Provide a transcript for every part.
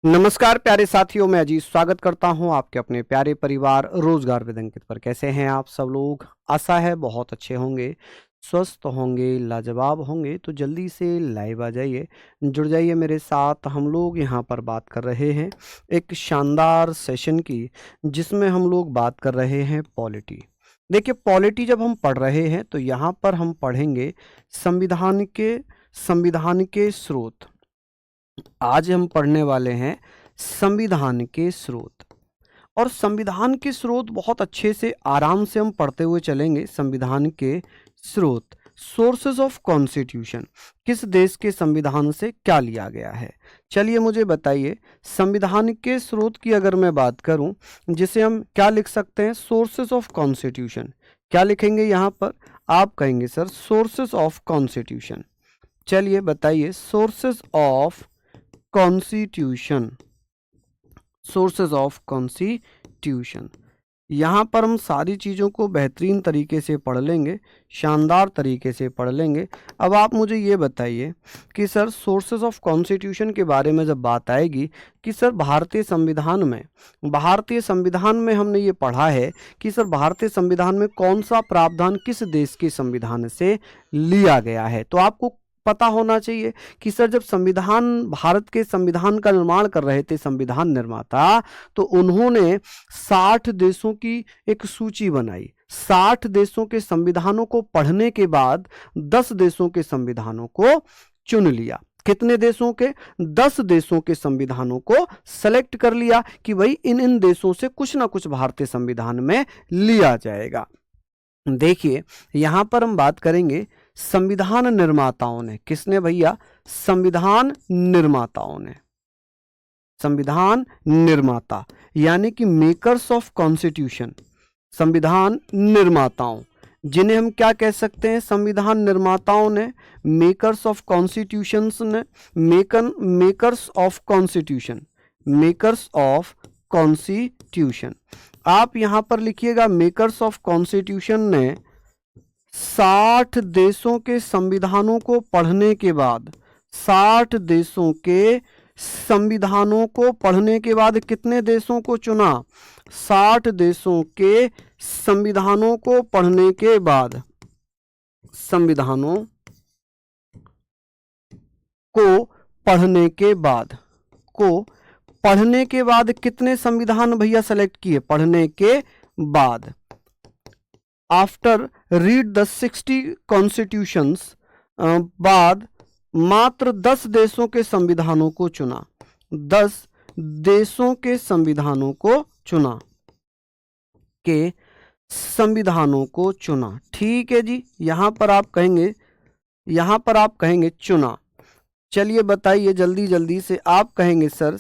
नमस्कार प्यारे साथियों, मैं अजीत स्वागत करता हूं आपके अपने प्यारे परिवार रोजगार विद अंकित पर। कैसे हैं आप सब लोग? आशा है बहुत अच्छे होंगे, स्वस्थ होंगे, लाजवाब होंगे। तो जल्दी से लाइव आ जाइए, जुड़ जाइए मेरे साथ। हम लोग यहां पर बात कर रहे हैं एक शानदार सेशन की, जिसमें हम लोग बात कर रहे हैं पॉलिटी। देखिए, पॉलिटी जब हम पढ़ रहे हैं तो यहाँ पर हम पढ़ेंगे संविधान के स्रोत। आज हम पढ़ने वाले हैं संविधान के स्रोत। और संविधान के स्रोत बहुत अच्छे से आराम से हम पढ़ते हुए चलेंगे। संविधान के स्रोत, सोर्सेज ऑफ कॉन्स्टिट्यूशन, किस देश के संविधान से क्या लिया गया है। चलिए मुझे बताइए, संविधान के स्रोत की अगर मैं बात करूं, जिसे हम क्या लिख सकते हैं, सोर्सेज ऑफ कॉन्स्टिट्यूशन। क्या लिखेंगे यहाँ पर? आप कहेंगे सर सोर्सेज ऑफ कॉन्स्टिट्यूशन। चलिए बताइए, sources of constitution, sources of constitution. यहाँ पर हम सारी चीज़ों को बेहतरीन तरीके से पढ़ लेंगे, शानदार तरीके से पढ़ लेंगे। अब आप मुझे ये बताइए कि सर सोर्सेज ऑफ कॉन्स्टिट्यूशन के बारे में जब बात आएगी कि सर भारतीय संविधान में हमने ये पढ़ा है कि सर भारतीय संविधान में कौन सा प्रावधान किस देश के संविधान से लिया गया है। तो आपको पता होना चाहिए कि सर जब भारत के संविधान का निर्माण कर रहे थे संविधान निर्माता, तो उन्होंने 60 देशों की एक सूची बनाई। 60 देशों के संविधानों को पढ़ने के बाद 10 देशों के संविधानों को चुन लिया। कितने देशों के? 10 देशों के संविधानों को सेलेक्ट कर लिया कि भाई इन देशों से कुछ ना कुछ भारतीय संविधान में लिया जाएगा। देखिए, यहां पर हम बात करेंगे संविधान निर्माताओं ने। किसने भैया? संविधान निर्माताओं ने। संविधान निर्माता यानी कि मेकर्स ऑफ कॉन्स्टिट्यूशन, संविधान निर्माताओं, जिन्हें हम क्या कह सकते हैं? संविधान निर्माताओं ने, मेकर्स ऑफ कॉन्स्टिट्यूशंस ने, makers of constitution, makers of constitution. आप यहां पर लिखिएगा, मेकर्स ऑफ कॉन्स्टिट्यूशन ने 60 देशों के संविधानों को पढ़ने के बाद, 60 देशों के संविधानों को पढ़ने के बाद कितने देशों को चुना? 60 देशों के संविधानों को पढ़ने के बाद, संविधानों को पढ़ने के बाद, कितने संविधान भैया सेलेक्ट किए? पढ़ने के बाद, आफ्टर रीड द 60 कॉन्स्टिट्यूशंस, बाद मात्र 10 देशों के संविधानों को चुना। 10 देशों के संविधानों को चुना, ठीक है जी। यहां पर आप कहेंगे चुना। चलिए बताइए जल्दी जल्दी से, आप कहेंगे sir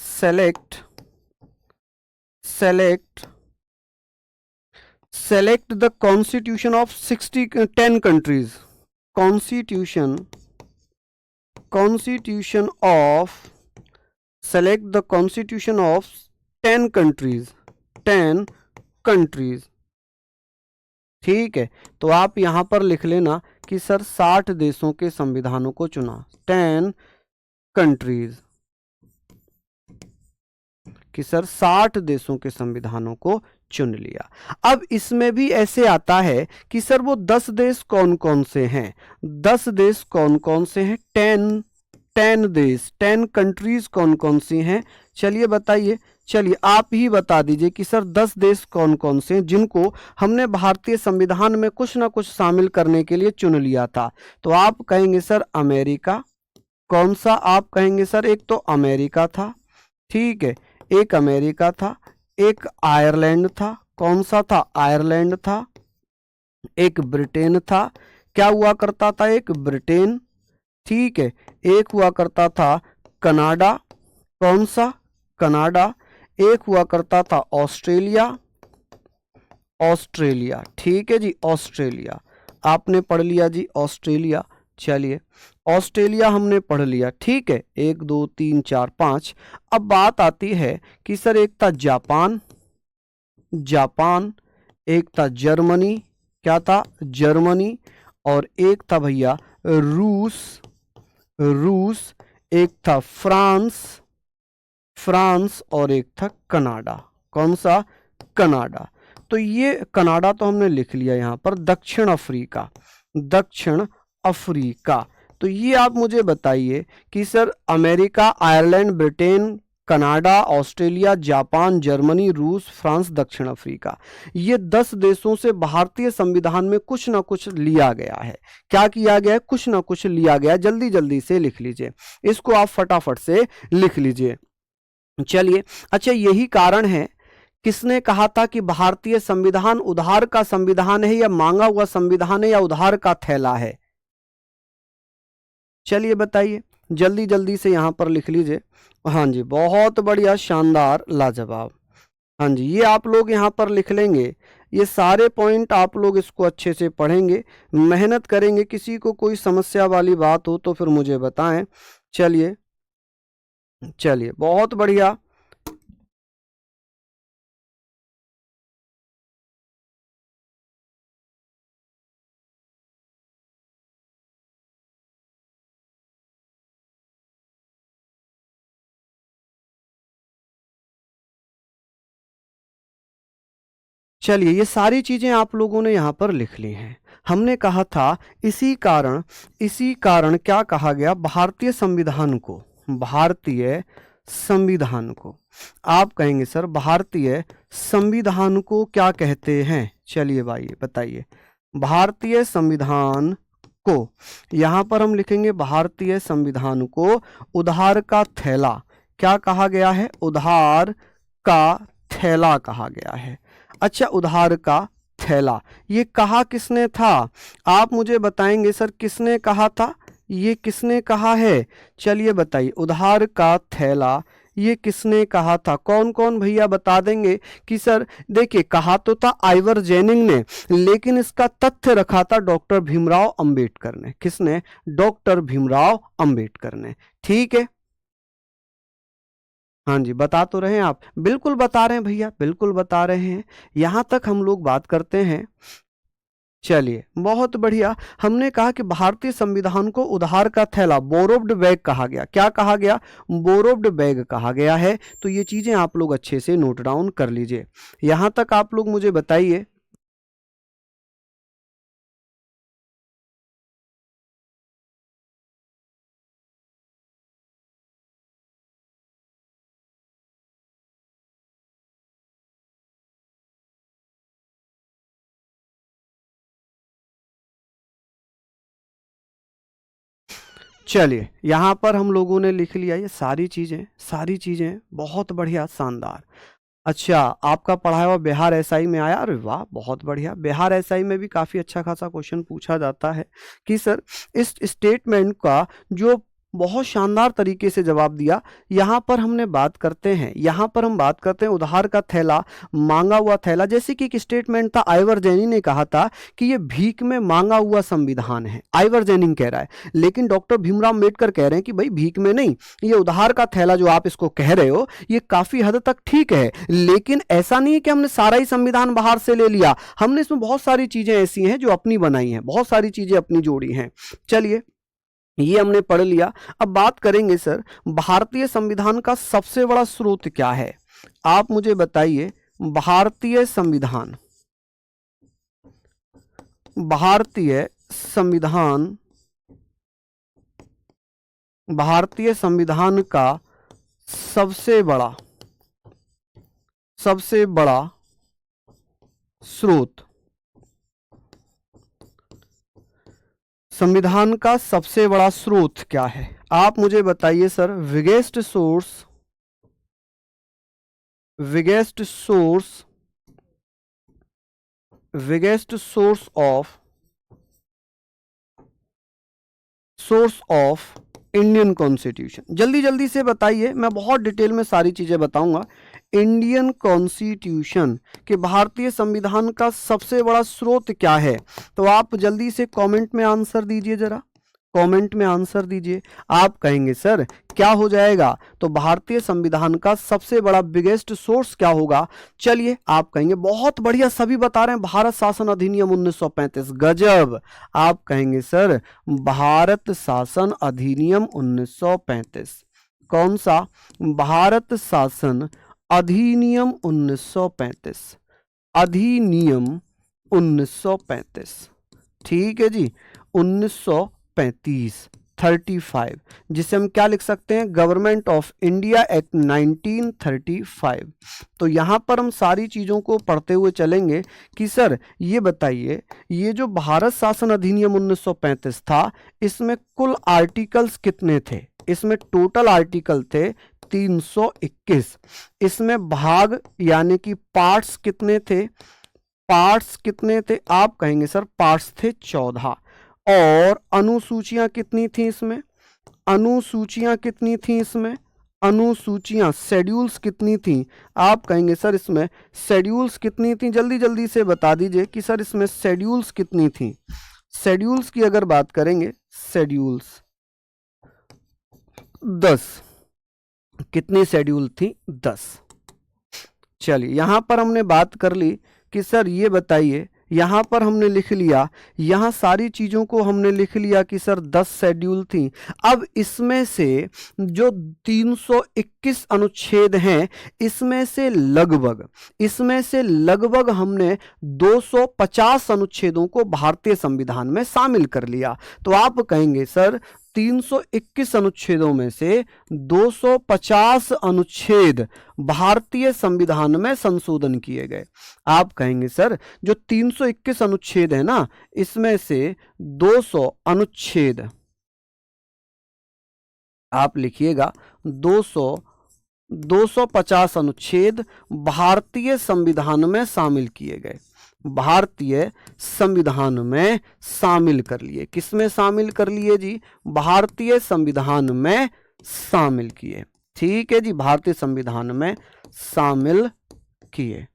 select the constitution of 10 countries. Select the constitution of 10 countries. ठीक है, तो आप यहां पर लिख लेना कि सर 60 देशों के संविधानों को चुना, 10 कंट्रीज, कि सर 60 देशों के संविधानों को चुन लिया। अब इसमें भी ऐसे आता है कि सर वो 10 देश कौन कौन से हैं? 10 देश कौन कौन से हैं? 10 कंट्रीज कौन कौन सी हैं? चलिए बताइए, चलिए आप ही बता दीजिए कि सर 10 देश कौन कौन से हैं जिनको हमने भारतीय संविधान में कुछ ना कुछ शामिल करने के लिए चुन लिया था। तो आप कहेंगे सर अमेरिका। कौन सा? आप कहेंगे सर एक तो अमेरिका था, ठीक है, एक अमेरिका था, एक आयरलैंड था। कौन सा था? आयरलैंड था। एक ब्रिटेन था। क्या हुआ करता था? एक ब्रिटेन, ठीक है। एक हुआ करता था कनाडा। कौन सा? कनाडा। एक हुआ करता था ऑस्ट्रेलिया, ठीक है जी, ऑस्ट्रेलिया। आपने पढ़ लिया जी ऑस्ट्रेलिया। चलिए, ऑस्ट्रेलिया हमने पढ़ लिया, ठीक है। 1 2 3 4 5। अब बात आती है कि सर एक था जापान, एक था जर्मनी। क्या था? जर्मनी। और एक था भैया रूस, एक था फ्रांस, फ्रांस और एक था कनाडा। कौन सा? कनाडा। तो ये कनाडा तो हमने लिख लिया यहाँ पर। दक्षिण अफ्रीका, दक्षिण अफ्रीका। तो ये आप मुझे बताइए कि sir America, Ireland, Britain, Canada, Australia, Japan, Germany, रूस, फ्रांस, दक्षिण अफ्रीका, ये 10 देशों से भारतीय संविधान में कुछ ना कुछ लिया गया है। क्या किया गया है? कुछ ना कुछ लिया गया है। जल्दी जल्दी से लिख लीजिए, इसको आप फटाफट से लिख लीजिए। चलिए, अच्छा यही कारण है, किसने कहा था कि भारतीय संविधान उधार का संविधान है, या मांगा हुआ संविधान है, या उधार का थैला है? चलिए बताइए, जल्दी जल्दी से यहां पर लिख लीजिए। हाँ जी, बहुत बढ़िया, शानदार, लाजवाब। हाँ जी, ये आप लोग यहाँ पर लिख लेंगे। ये सारे पॉइंट आप लोग इसको अच्छे से पढ़ेंगे, मेहनत करेंगे। किसी को कोई समस्या वाली बात हो तो फिर मुझे बताएं। चलिए चलिए, बहुत बढ़िया। चलिए, ये सारी चीजें आप लोगों ने यहाँ पर लिख ली हैं। हमने कहा था इसी कारण क्या कहा गया? भारतीय संविधान को, भारतीय संविधान को, आप कहेंगे सर भारतीय संविधान को क्या कहते हैं? चलिए भाई बताइए, भारतीय संविधान को, यहाँ पर हम लिखेंगे भारतीय संविधान को उधार का थैला। क्या कहा गया है? उधार का थैला कहा गया है। अच्छा, उधार का थैला, ये कहा किसने था? आप मुझे बताएंगे सर, किसने कहा था? ये किसने कहा है? चलिए बताइए, उधार का थैला ये किसने कहा था? कौन कौन भैया बता देंगे कि सर देखिए, कहा तो था आइवर जेनिंग ने, लेकिन इसका तथ्य रखा था डॉक्टर भीमराव अंबेडकर ने। किसने? डॉक्टर भीमराव अंबेडकर ने। ठीक है, हाँ जी, बता तो रहे हैं आप, बिल्कुल बता रहे हैं भैया, बिल्कुल बता रहे हैं। यहां तक हम लोग बात करते हैं। चलिए, बहुत बढ़िया। हमने कहा कि भारतीय संविधान को उधार का थैला, बोरोव्ड बैग कहा गया। क्या कहा गया? बोरोव्ड बैग कहा गया है। तो ये चीजें आप लोग अच्छे से नोट डाउन कर लीजिए। यहां तक आप लोग मुझे बताइए। चलिए, यहाँ पर हम लोगों ने लिख लिया ये सारी चीजें बहुत बढ़िया, शानदार। अच्छा, आपका पढ़ाया हुआ बिहार एसआई में आया? अरे वाह, बहुत बढ़िया। बिहार एसआई में भी काफी अच्छा खासा क्वेश्चन पूछा जाता है कि सर इस स्टेटमेंट का जो बहुत शानदार तरीके से जवाब दिया। यहाँ पर हमने बात करते हैं, यहाँ पर हम बात करते हैं उधार का थैला, मांगा हुआ थैला। जैसे कि एक स्टेटमेंट था, आइवर जेनी ने कहा था कि ये भीख में मांगा हुआ संविधान है। आइवर जेनिंग कह रहा है, लेकिन डॉक्टर भीमराव अम्बेडकर कह रहे हैं कि भाई भीख में नहीं, ये उधार का थैला जो आप इसको कह रहे हो, ये काफी हद तक ठीक है, लेकिन ऐसा नहीं है कि हमने सारा ही संविधान बाहर से ले लिया। हमने इसमें बहुत सारी चीजें ऐसी हैं जो अपनी बनाई हैं, बहुत सारी चीजें अपनी जोड़ी हैं। चलिए, ये हमने पढ़ लिया। अब बात करेंगे सर, भारतीय संविधान का सबसे बड़ा स्रोत क्या है? आप मुझे बताइए। भारतीय संविधान, भारतीय संविधान, भारतीय संविधान का सबसे बड़ा स्रोत, संविधान का सबसे बड़ा स्रोत क्या है? आप मुझे बताइए sir. Biggest source, biggest source, biggest source of Indian constitution. जल्दी जल्दी से बताइए, मैं बहुत डिटेल में सारी चीजें बताऊंगा। इंडियन कॉन्स्टिट्यूशन के भारतीय संविधान का सबसे बड़ा स्रोत क्या है? तो आप जल्दी से कमेंट में आंसर दीजिए, जरा कमेंट में आंसर दीजिए। आप कहेंगे सर क्या हो जाएगा? तो भारतीय संविधान का सबसे बड़ा बिगेस्ट सोर्स क्या होगा? चलिए, आप कहेंगे बहुत बढ़िया, सभी बता रहे हैं भारत शासन अधिनियम 1935। गजब। आप कहेंगे सर भारत शासन अधिनियम 1935। कौन सा? भारत शासन अधिनियम 1935, अधिनियम 1935, ठीक है जी, 1935, 35, जिसे हम क्या लिख सकते हैं? Government of India act 1935। तो यहाँ पर हम सारी चीज़ों को पढ़ते हुए चलेंगे कि सर ये बताइए, ये जो भारत शासन अधिनियम 1935 था, इसमें कुल आर्टिकल्स कितने थे? इसमें टोटल आर्टिकल थे 321। इसमें भाग यानी कि पार्ट्स कितने थे? पार्ट्स कितने थे? आप कहेंगे सर पार्ट्स थे 14। और अनुसूचियां कितनी थी इसमें? अनुसूचियां कितनी थी इसमें? अनुसूचियां शेड्यूल्स कितनी थी? आप कहेंगे सर इसमें शेड्यूल्स कितनी थी? जल्दी जल्दी से बता दीजिए कि सर इसमें शेड्यूल्स कितनी थी। शेड्यूल्स की अगर बात करेंगे, शेड्यूल्स 10। कितनी शेड्यूल थी? 10। चलिए यहां पर हमने बात कर ली कि सर ये बताइए, यहां पर हमने लिख लिया, यहां सारी चीजों को हमने लिख लिया कि सर 10 शेड्यूल थी। अब इसमें से जो 321 अनुच्छेद हैं, इसमें से लगभग हमने 250 अनुच्छेदों को भारतीय संविधान में शामिल कर लिया। तो आप कहेंगे सर 321 अनुच्छेदों में से 250 अनुच्छेद भारतीय संविधान में संशोधन किए गए। आप कहेंगे सर जो 321 अनुच्छेद है ना, इसमें से 200 अनुच्छेद, आप लिखिएगा 250 अनुच्छेद भारतीय संविधान में शामिल किए गए। भारतीय संविधान में शामिल कर लिए। किसमें शामिल कर लिए जी? भारतीय संविधान में शामिल किए। ठीक है जी, भारतीय संविधान में शामिल किए,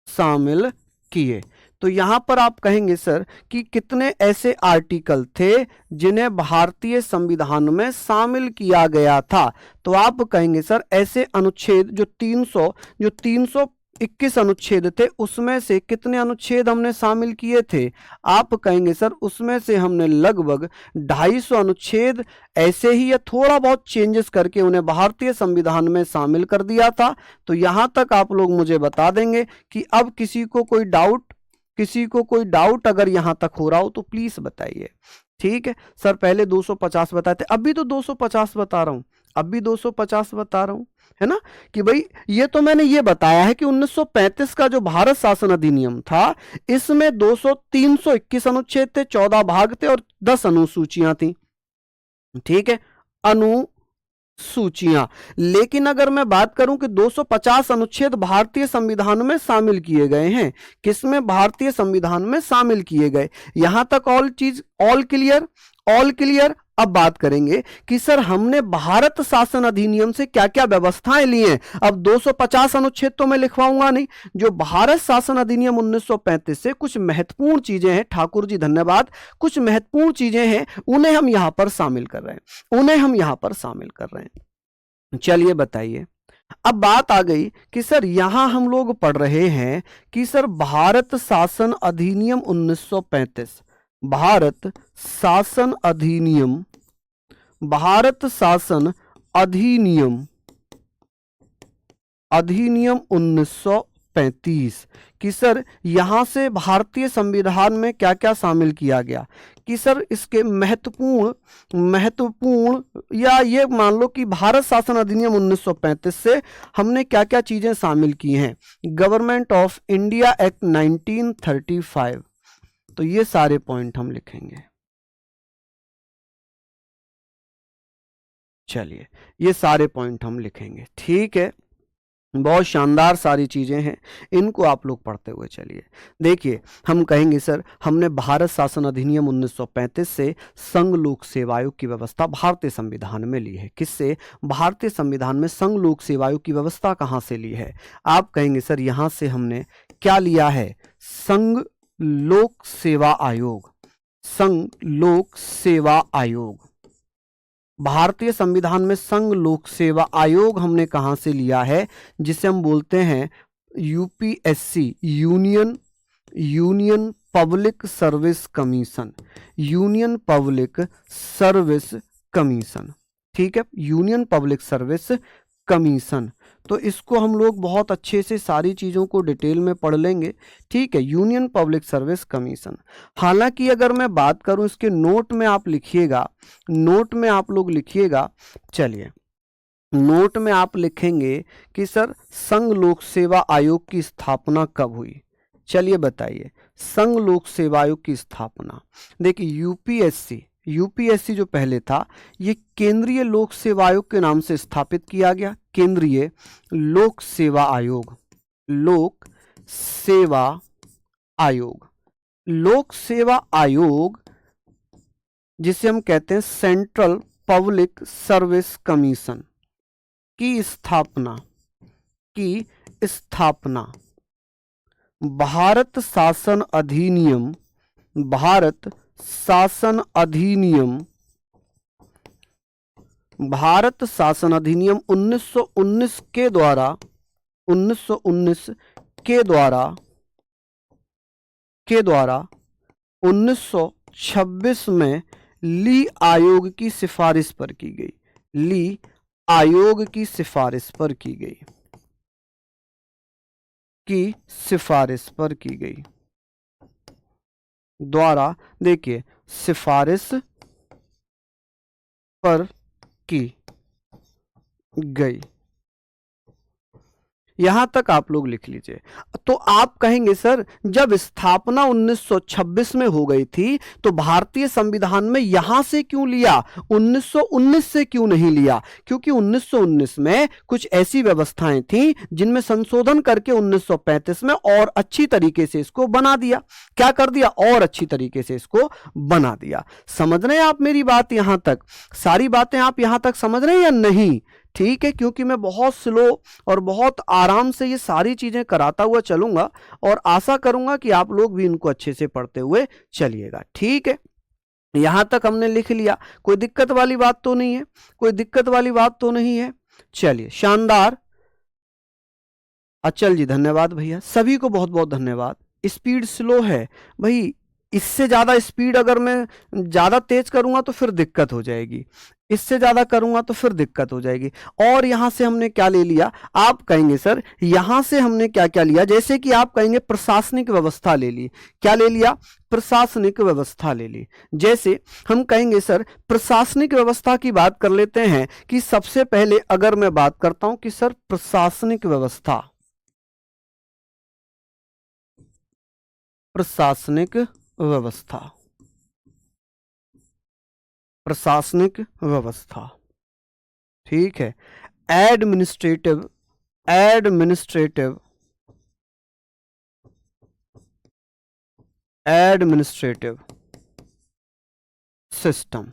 शामिल किए। तो यहां पर आप कहेंगे सर कि कितने ऐसे आर्टिकल थे जिन्हें भारतीय संविधान में शामिल किया गया था? तो आप कहेंगे सर ऐसे अनुच्छेद जो 321 अनुच्छेद थे, उसमें से कितने अनुच्छेद हमने शामिल किए थे? आप कहेंगे सर उसमें से हमने लगभग 250 अनुच्छेद ऐसे ही या थोड़ा बहुत चेंजेस करके उन्हें भारतीय संविधान में शामिल कर दिया था। तो यहां तक आप लोग मुझे बता देंगे कि अब किसी को कोई डाउट अगर यहां तक हो रहा हो तो प्लीज बताइए। ठीक है सर, पहले 250 बताए थे, अभी तो 250 बता रहा हूं, अभी 250 बता रहा हूं, है ना? कि भाई ये तो मैंने ये बताया है कि 1935 का जो भारत शासन अधिनियम था, इसमें 321 अनुच्छेद थे, 14 भाग थे और 10 अनुसूचियां थी। ठीक है, अनुसूचियां। लेकिन अगर मैं बात करूं कि 250 अनुच्छेद भारतीय संविधान में शामिल किए गए हैं, किसमें? भारतीय संविधान में शामिल किए गए। यहां तक ऑल क्लियर। अब बात करेंगे कि सर हमने भारत शासन अधिनियम से क्या क्या व्यवस्थाएं ली हैं। अब 250 अनुच्छेद तो मैं लिखवाऊंगा नहीं, जो भारत शासन अधिनियम 1935 से कुछ महत्वपूर्ण चीजें हैं, ठाकुर जी धन्यवाद, कुछ महत्वपूर्ण चीजें हैं, उन्हें हम यहां पर शामिल कर रहे हैं, चलिए बताइए। अब बात आ गई कि सर यहां हम लोग पढ़ रहे हैं कि सर भारत शासन अधिनियम 1935, भारत शासन अधिनियम 1935 कि सर यहां से भारतीय संविधान में क्या क्या शामिल किया गया, कि सर इसके महत्वपूर्ण या ये मान लो कि भारत शासन अधिनियम 1935 से हमने क्या क्या चीजें शामिल की हैं। गवर्नमेंट ऑफ इंडिया एक्ट 1935, तो ये सारे पॉइंट हम लिखेंगे। चलिए ये सारे पॉइंट हम लिखेंगे, ठीक है, बहुत शानदार सारी चीजें हैं, इनको आप लोग पढ़ते हुए चलिए। देखिए हम कहेंगे सर हमने भारत शासन अधिनियम 1935 से संघ लोक सेवा आयोग की व्यवस्था भारतीय संविधान में ली है। किससे? भारतीय संविधान में संघ लोक सेवा आयोग की व्यवस्था कहां से ली है? आप कहेंगे सर यहां से हमने क्या लिया है? संघ लोक सेवा आयोग, संघ लोक सेवा आयोग। भारतीय संविधान में संघ लोक सेवा आयोग हमने कहां से लिया है? जिसे हम बोलते हैं UPSC, union public service commission, union public service commission. ठीक है, यूनियन पब्लिक सर्विस कमीशन। तो इसको हम लोग बहुत अच्छे से सारी चीज़ों को डिटेल में पढ़ लेंगे। ठीक है, यूनियन पब्लिक सर्विस कमीशन। हालांकि अगर मैं बात करूं इसके नोट में आप लिखिएगा, नोट में आप लोग लिखिएगा, चलिए नोट में आप लिखेंगे कि सर संघ लोक सेवा आयोग की स्थापना कब हुई। चलिए बताइए, संघ लोक सेवा आयोग की स्थापना, देखिए यूपीएससी जो पहले था ये केंद्रीय लोक सेवा आयोग के नाम से स्थापित किया गया। केंद्रीय लोक सेवा आयोग, लोक सेवा आयोग, लोक सेवा आयोग जिसे हम कहते हैं सेंट्रल पब्लिक सर्विस कमीशन की स्थापना भारत शासन अधिनियम, भारत शासन अधिनियम 1919 के द्वारा 1926 में ली आयोग की सिफारिश पर की गई, ली आयोग की सिफारिश पर की गई, द्वारा, देखिए सिफारिश पर की गई। यहां तक आप लोग लिख लीजिए। तो आप कहेंगे सर जब स्थापना 1926 में हो गई थी तो भारतीय संविधान में यहां से क्यों लिया, 1919 से क्यों नहीं लिया? क्योंकि 1919 में कुछ ऐसी व्यवस्थाएं थी जिनमें संशोधन करके 1935 में और अच्छी तरीके से इसको बना दिया। क्या कर दिया? और अच्छी तरीके से इसको बना दिया। समझ रहे हैं आप मेरी बात? यहां तक सारी बातें आप यहां तक समझ रहे हैं या नहीं? ठीक है, क्योंकि मैं बहुत स्लो और बहुत आराम से ये सारी चीजें कराता हुआ चलूंगा और आशा करूंगा कि आप लोग भी इनको अच्छे से पढ़ते हुए चलिएगा। ठीक है, यहां तक हमने लिख लिया, कोई दिक्कत वाली बात तो नहीं है, कोई दिक्कत वाली बात तो नहीं है। चलिए, शानदार। अचल जी धन्यवाद भैया, सभी को बहुत बहुत धन्यवाद। स्पीड स्लो है भाई, इससे ज्यादा स्पीड अगर मैं ज्यादा तेज करूंगा तो फिर दिक्कत हो जाएगी, इससे ज्यादा करूंगा तो फिर दिक्कत हो जाएगी। और यहां से हमने क्या ले लिया? आप कहेंगे सर यहां से हमने क्या क्या लिया? जैसे कि आप कहेंगे प्रशासनिक व्यवस्था ले ली। क्या ले लिया? प्रशासनिक व्यवस्था ले ली। जैसे हम कहेंगे सर प्रशासनिक व्यवस्था की बात कर लेते हैं कि सबसे पहले अगर मैं बात करता हूं कि सर प्रशासनिक व्यवस्था, प्रशासनिक व्यवस्था, प्रशासनिक व्यवस्था, ठीक है, administrative administrative administrative system,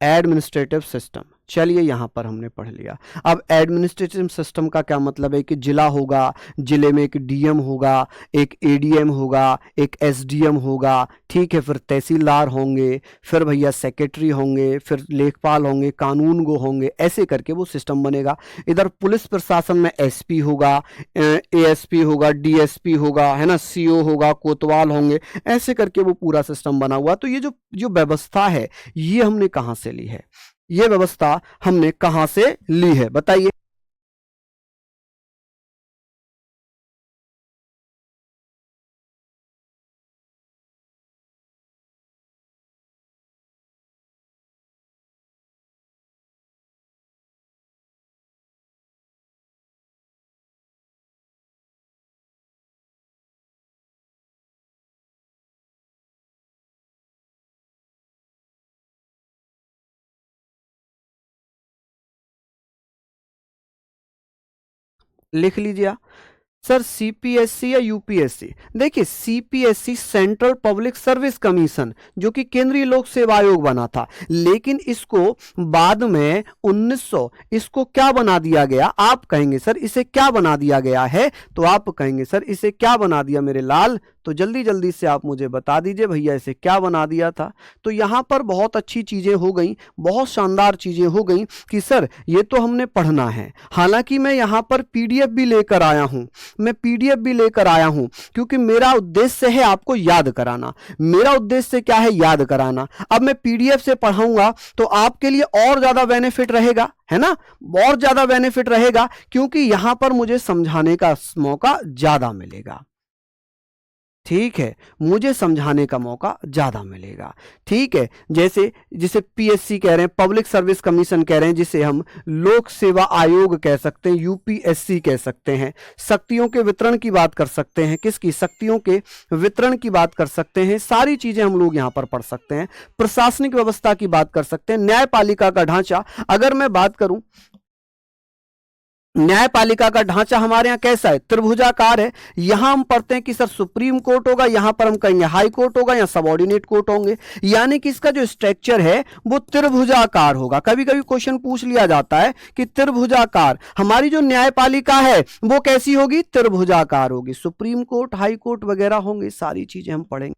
administrative system. चलिए यहां पर हमने पढ़ लिया। अब एडमिनिस्ट्रेटिव सिस्टम का क्या मतलब है कि जिला होगा, जिले में एक डीएम होगा, एक एडीएम होगा, एक एसडीएम होगा, ठीक है, फिर तहसीलदार होंगे, फिर भैया सेक्रेटरी होंगे, फिर लेखपाल होंगे, कानूनगो होंगे, ऐसे करके वो सिस्टम बनेगा। इधर पुलिस प्रशासन में एसपी होगा, एएसपी होगा, डीएसपी होगा, है ना, सीओ होगा, कोतवाल होंगे, ऐसे करके वो पूरा सिस्टम बना हुआ। तो ये जो व्यवस्था है ये हमने कहां से ली है? ये व्यवस्था हमने कहां से ली है बताइए? लिख लीजिए सर, सीपीएससी या यूपीएससी? देखिए CPSC central public service commission जो कि केंद्रीय लोक सेवा आयोग बना था, लेकिन इसको बाद में 1900 इसको क्या बना दिया गया? आप कहेंगे सर इसे क्या बना दिया गया है? तो आप कहेंगे सर इसे क्या बना दिया मेरे लाल? तो जल्दी जल्दी से आप मुझे बता दीजिए भैया इसे क्या बना दिया था। तो यहां पर बहुत अच्छी चीजें हो गई, बहुत शानदार चीजें हो गई कि सर ये तो हमने पढ़ना है। हालांकि मैं यहां पर पीडीएफ भी लेकर आया हूं, मैं पीडीएफ भी लेकर आया हूं, क्योंकि मेरा उद्देश्य है आपको याद कराना। मेरा उद्देश्य क्या है? याद कराना। अब मैं पीडीएफ से पढ़ाऊंगा तो आपके लिए और ज्यादा बेनिफिट रहेगा, है ना, और ज्यादा बेनिफिट रहेगा, क्योंकि यहां पर मुझे समझाने का मौका ज्यादा मिलेगा। ठीक है, मुझे समझाने का मौका ज्यादा मिलेगा। ठीक है, जैसे जिसे पीएससी कह रहे हैं, पब्लिक सर्विस कमीशन कह रहे हैं, जिसे हम लोक सेवा आयोग कह सकते हैं, यूपीएससी कह सकते हैं। शक्तियों के वितरण की बात कर सकते हैं, किसकी? शक्तियों के वितरण की बात कर सकते हैं। सारी चीजें हम लोग यहां पर पढ़ सकते हैं। प्रशासनिक व्यवस्था की बात कर सकते हैं। न्यायपालिका का ढांचा, अगर मैं बात करूं, न्यायपालिका का ढांचा हमारे यहां कैसा है? त्रिभुजाकार है। यहां हम पढ़ते हैं कि सर सुप्रीम कोर्ट होगा, यहां पर हम कहेंगे हाई कोर्ट होगा, या सबऑर्डिनेट कोर्ट होंगे, यानी कि इसका जो स्ट्रक्चर है वो त्रिभुजाकार होगा। कभी कभी क्वेश्चन पूछ लिया जाता है कि त्रिभुजाकार, हमारी जो न्यायपालिका है वो कैसी होगी? त्रिभुजाकार होगी। सुप्रीम कोर्ट, हाई कोर्ट वगैरह होंगे, सारी चीजें हम पढ़ेंगे।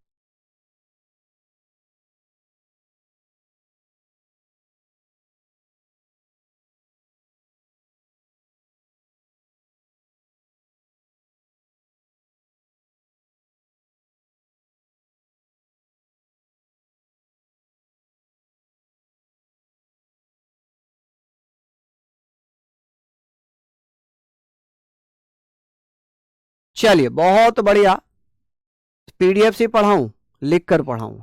चलिए, बहुत बढ़िया। पीडीएफ से पढ़ाऊं, लिख कर पढ़ाऊं?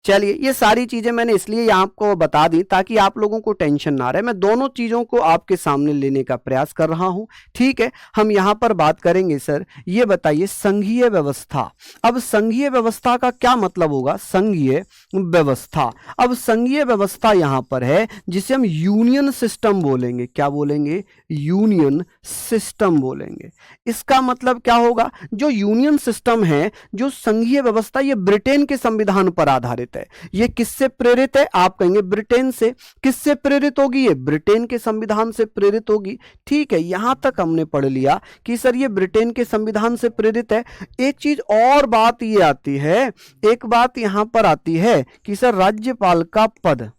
चलिए, ये सारी चीजें मैंने इसलिए आपको बता दी ताकि आप लोगों को टेंशन ना रहे। मैं दोनों चीजों को आपके सामने लेने का प्रयास कर रहा हूं। ठीक है, हम यहां पर बात करेंगे सर, ये बताइए संघीय व्यवस्था। अब संघीय व्यवस्था का क्या मतलब होगा? संघीय व्यवस्था, अब संघीय व्यवस्था यहां पर है जिसे हम यूनियन सिस्टम बोलेंगे। क्या बोलेंगे? यूनियन सिस्टम बोलेंगे। इसका मतलब क्या होगा? जो यूनियन सिस्टम है, जो संघीय व्यवस्था, ये ब्रिटेन के संविधान पर आधारित है। ये किससे प्रेरित है? आप कहेंगे ब्रिटेन से। किससे प्रेरित होगी? ये ब्रिटेन के संविधान से प्रेरित होगी। ठीक है, यहां तक हमने पढ़ लिया कि सर ये ब्रिटेन के संविधान से प्रेरित है। एक चीज और बात ये आती है, एक बात यहां पर आती है कि सर राज्यपाल का पद,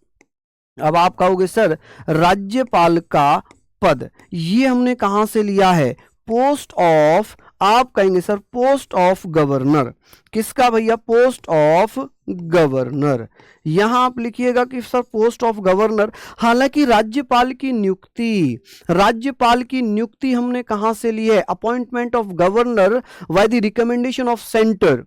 अब आप कहोगे सर राज्यपाल का पद ये हमने कहां से लिया है? पोस्ट ऑफ, आप कहेंगे सर पोस्ट ऑफ गवर्नर। किसका भैया? Post of governor. यहां आप लिखिएगा कि सर पोस्ट ऑफ गवर्नर। हालांकि राज्यपाल की नियुक्ति, राज्यपाल की नियुक्ति हमने कहां से ली है? Appointment of governor by the recommendation of centre.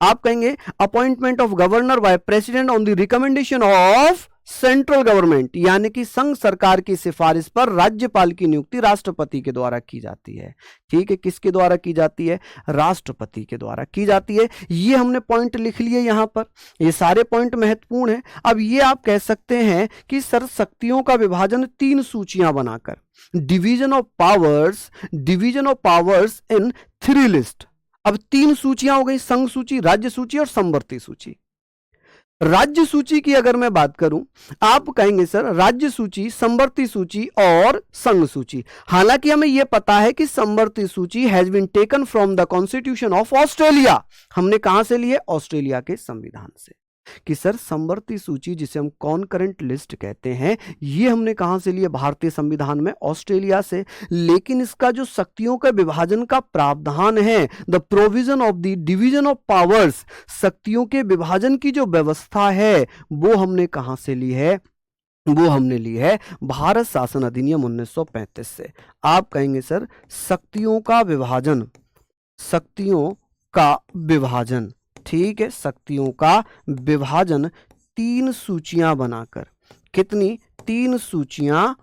आप कहेंगे appointment of governor by president on the recommendation of central government, यानी कि संघ सरकार की सिफारिश पर राज्यपाल की नियुक्ति राष्ट्रपति के द्वारा की जाती है। ठीक है, किसके द्वारा की जाती है? राष्ट्रपति के द्वारा की जाती है। ये हमने पॉइंट लिख लिए यहां पर, ये सारे पॉइंट महत्वपूर्ण हैं। अब ये आप कह सकते हैं कि सर शक्तियों का विभाजन 3 सूचियां बनाकर, division of powers, division of powers in 3 list. अब 3 सूचियां हो गई, संघ सूची, राज्य सूची और समवर्ती सूची। राज्य सूची की अगर मैं बात करूं, आप कहेंगे सर राज्य सूची, समवर्ती सूची और संघ सूची। हालांकि हमें यह पता है कि समवर्ती सूची has been taken from the constitution of Australia. हमने कहां से लिए? ऑस्ट्रेलिया के संविधान से। कि सर समवर्ती सूची, जिसे हम कॉन्करेंट लिस्ट कहते हैं, ये हमने कहां से लिए? भारतीय संविधान में, ऑस्ट्रेलिया से। लेकिन इसका जो शक्तियों के विभाजन का प्रावधान है, the provision of the division of powers, शक्तियों के विभाजन की जो व्यवस्था है, वो हमने कहां से ली है? वो हमने ली है भारत शासन अधिनियम 1935 से। आप कहेंगे सर शक्तियों का विभाजन, शक्तियों का विभाजन, ठीक है, शक्तियों का विभाजन 3 सूचियां बनाकर। कितनी? 3 सूचियां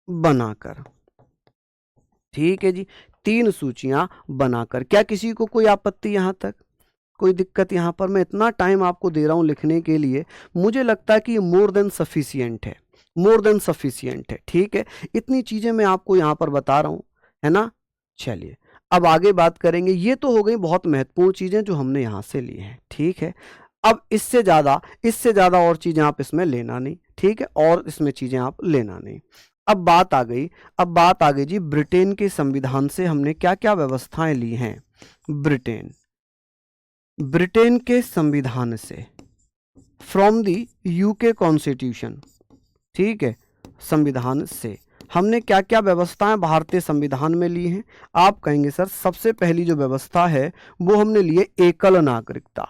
बनाकर। ठीक है जी, 3 सूचियां बनाकर। क्या किसी को कोई आपत्ति यहां तक, कोई दिक्कत? यहां पर मैं इतना टाइम आपको दे रहा हूं लिखने के लिए, मुझे लगता है कि ये मोर देन सफिशियंट है, मोर देन सफिशियंट है। ठीक है, इतनी चीजें मैं आपको यहां पर बता रहा हूं, है ना। चलिए अब आगे बात करेंगे। ये तो हो गई बहुत महत्वपूर्ण चीजें जो हमने यहां से ली हैं। ठीक है, अब इससे ज्यादा और चीजें आप इसमें लेना नहीं। ठीक है, और इसमें चीजें आप लेना नहीं। अब बात आ गई जी ब्रिटेन के संविधान से हमने क्या क्या व्यवस्थाएं ली हैं। ब्रिटेन के संविधान से, फ्रॉम द यूके कॉन्स्टिट्यूशन, ठीक है, संविधान से हमने क्या क्या व्यवस्थाएं भारतीय संविधान में ली हैं? आप कहेंगे सर सबसे पहली जो व्यवस्था है वो हमने ली है एकल नागरिकता।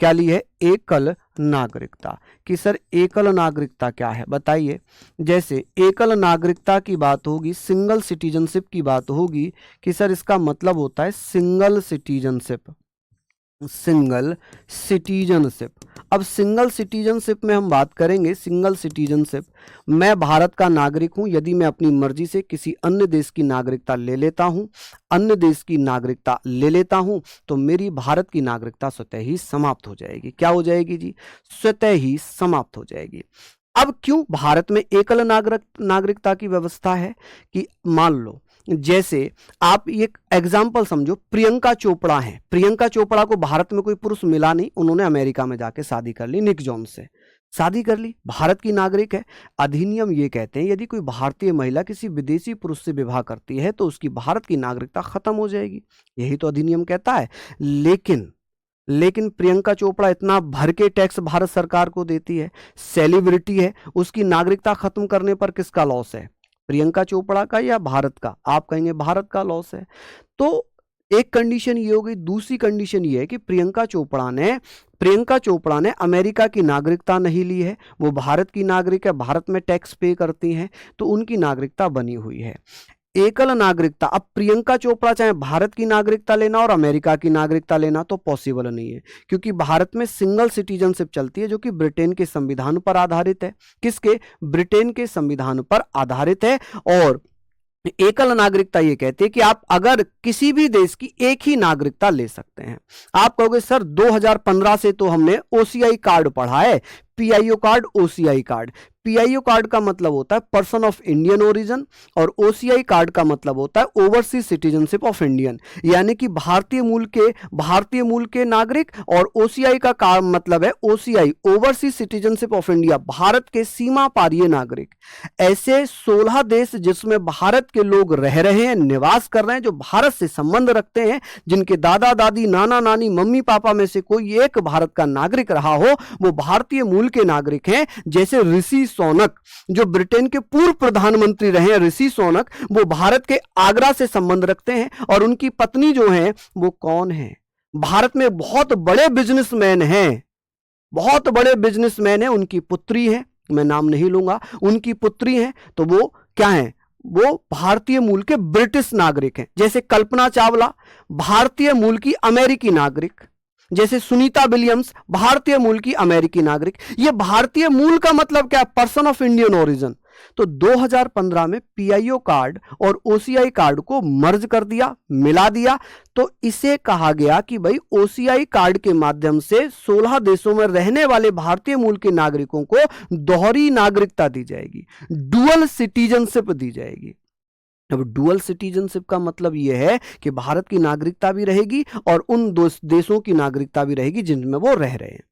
क्या ली है? एकल नागरिकता। कि सर एकल नागरिकता क्या है बताइए। जैसे एकल नागरिकता की बात होगी, सिंगल सिटीजनशिप की बात होगी, कि सर इसका मतलब होता है सिंगल सिटीजनशिप। Single citizenship. अब सिंगल सिटीजनशिप में हम बात करेंगे, सिंगल सिटीजनशिप, मैं भारत का नागरिक हूं, यदि मैं अपनी मर्जी से किसी अन्य देश की नागरिकता ले लेता हूं, अन्य देश की नागरिकता ले लेता हूं, तो मेरी भारत की नागरिकता स्वतः ही समाप्त हो जाएगी। क्या हो जाएगी जी? स्वतः ही समाप्त हो जाएगी। अब क्यों भारत में एकल नागरिकता की व्यवस्था है? कि मान लो जैसे आप एक एग्जाम्पल समझो, प्रियंका चोपड़ा है, प्रियंका चोपड़ा को भारत में कोई पुरुष मिला नहीं, उन्होंने अमेरिका में जाके शादी कर ली, निक जॉन से शादी कर ली, भारत की नागरिक है। अधिनियम ये कहते हैं यदि कोई भारतीय महिला किसी विदेशी पुरुष से विवाह करती है तो उसकी भारत की नागरिकता खत्म हो जाएगी, यही तो अधिनियम कहता है। लेकिन प्रियंका चोपड़ा इतना भर के टैक्स भारत सरकार को देती है, सेलिब्रिटी है, उसकी नागरिकता खत्म करने पर किसका लॉस है? प्रियंका चोपड़ा का या भारत का? आप कहेंगे भारत का लॉस है। तो एक कंडीशन ये हो गई। दूसरी कंडीशन ये है कि प्रियंका चोपड़ा ने अमेरिका की नागरिकता नहीं ली है, वो भारत की नागरिक है, भारत में टैक्स पे करती हैं, तो उनकी नागरिकता बनी हुई है। एकल नागरिकता, अब प्रियंका चोपड़ा चाहे भारत की नागरिकता लेना और अमेरिका की नागरिकता लेना तो पॉसिबल नहीं है, क्योंकि भारत में सिंगल सिटीजनशिप चलती है जो कि ब्रिटेन के संविधान पर आधारित है। किसके? ब्रिटेन के संविधान पर आधारित है। और एकल नागरिकता ये कहती है कि आप अगर किसी भी देश की एक ही नागरिकता ले सकते हैं। आप कहोगे सर 2015 से तो हमने ओसीआई कार्ड पढ़ा है, PIO card, OCI card. PIO card का मतलब होता है पर्सन ऑफ इंडियन ओरिजिन और ओसीआई कार्ड का मतलब होता है ओवरसीज सिटीजनशिप ऑफ इंडियन, यानी कि भारतीय मूल के नागरिक, और ओसीआई का मतलब है OCI, overseas citizenship of India, Bharat के सीमा पारीय नागरिक। ऐसे 16 देश जिसमें भारत के लोग रह रहे हैं, निवास कर रहे हैं, जो भारत से संबंध रखते हैं, जिनके दादा दादी, नाना नानी, मम्मी पापा में से कोई एक भारत का नागरिक रहा हो, वो भारतीय मूल के नागरिक हैं। जैसे ऋषि सोनक, जो ब्रिटेन के पूर्व प्रधानमंत्री रहे, ऋषि सोनक, वो भारत के आगरा से संबंध रखते हैं, और उनकी पत्नी जो है वो कौन है? भारत में बहुत बड़े बिजनेसमैन हैं, बहुत बड़े बिजनेसमैन हैं, उनकी पुत्री है, मैं नाम नहीं लूंगा, उनकी पुत्री है, तो वो क्या है? वो भारतीय मूल के ब्रिटिश नागरिक हैं। जैसे कल्पना चावला भारतीय मूल की अमेरिकी नागरिक, जैसे सुनीता विलियम्स भारतीय मूल की अमेरिकी नागरिक। ये भारतीय मूल का मतलब क्या? Person of Indian origin. तो 2015 में पीआईओ कार्ड और ओसीआई कार्ड को मर्ज कर दिया, मिला दिया, तो इसे कहा गया कि भाई ओसीआई कार्ड के माध्यम से 16 देशों में रहने वाले भारतीय मूल के नागरिकों को दोहरी नागरिकता दी जाएगी, डुअल सिटीजनशिप दी जाएगी। अब डुअल सिटीजनशिप का मतलब यह है कि भारत की नागरिकता भी रहेगी और उन देशों की नागरिकता भी रहेगी जिनमें वो रह रहे हैं।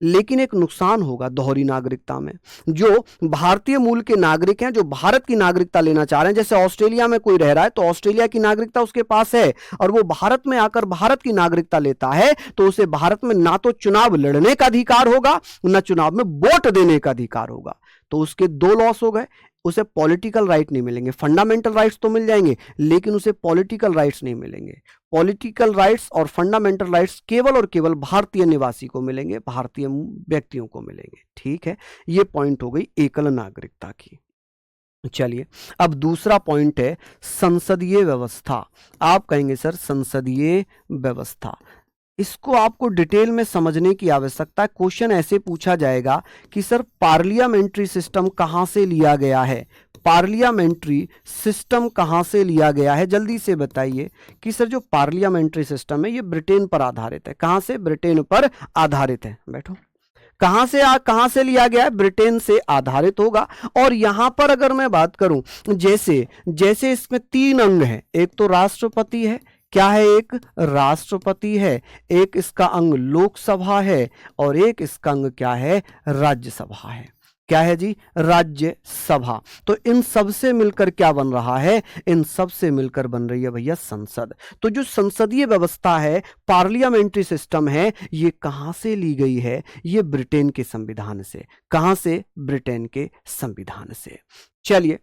लेकिन एक नुकसान होगा दोहरी नागरिकता में। जो भारतीय मूल के नागरिक हैं, जो भारत की नागरिकता लेना चाह रहे हैं, जैसे ऑस्ट्रेलिया में कोई रह रहा है तो ऑस्ट्रेलिया की नागरिकता उसके पास है, और वो भारत में आकर भारत की नागरिकता लेता है, तो उसे भारत में ना तो चुनाव लड़ने का अधिकार होगा, ना चुनाव में वोट देने का अधिकार होगा। तो उसके दो लॉस हो गए। उसे पॉलिटिकल राइट नहीं मिलेंगे, फंडामेंटल राइट्स तो मिल जाएंगे, लेकिन उसे पॉलिटिकल राइट्स नहीं मिलेंगे। पॉलिटिकल राइट्स और फंडामेंटल राइट्स केवल और केवल भारतीय निवासी को मिलेंगे, भारतीय व्यक्तियों को मिलेंगे। ठीक है, ये पॉइंट हो गई एकल नागरिकता की। चलिए, अब दूसरा पॉइंट है संसदीय व्यवस्था। आप कहेंगे सर संसदीय व्यवस्था, इसको आपको डिटेल में समझने की आवश्यकता है। क्वेश्चन ऐसे पूछा जाएगा कि सर पार्लियामेंट्री सिस्टम कहां से लिया गया है? पार्लियामेंट्री सिस्टम कहां से लिया गया है? जल्दी से बताइए कि सर जो पार्लियामेंट्री सिस्टम है ये ब्रिटेन पर आधारित है। कहां से? ब्रिटेन पर आधारित है। बैठो, कहां से लिया गया है? ब्रिटेन से आधारित होगा। और यहां पर अगर मैं बात करूं, जैसे इसमें 3 अंग हैं, एक तो राष्ट्रपति है, क्या है? एक राष्ट्रपति है, एक इसका अंग लोकसभा है, और एक इसका अंग क्या है? राज्यसभा है। क्या है जी? राज्यसभा। तो इन सब से मिलकर क्या बन रहा है? इन सब से मिलकर बन रही है भैया संसद। तो जो संसदीय व्यवस्था है, पार्लियामेंट्री सिस्टम है, ये कहां से ली गई है? ये ब्रिटेन के संविधान से। कहां से? ब्रिटेन के संविधान से। चलिए,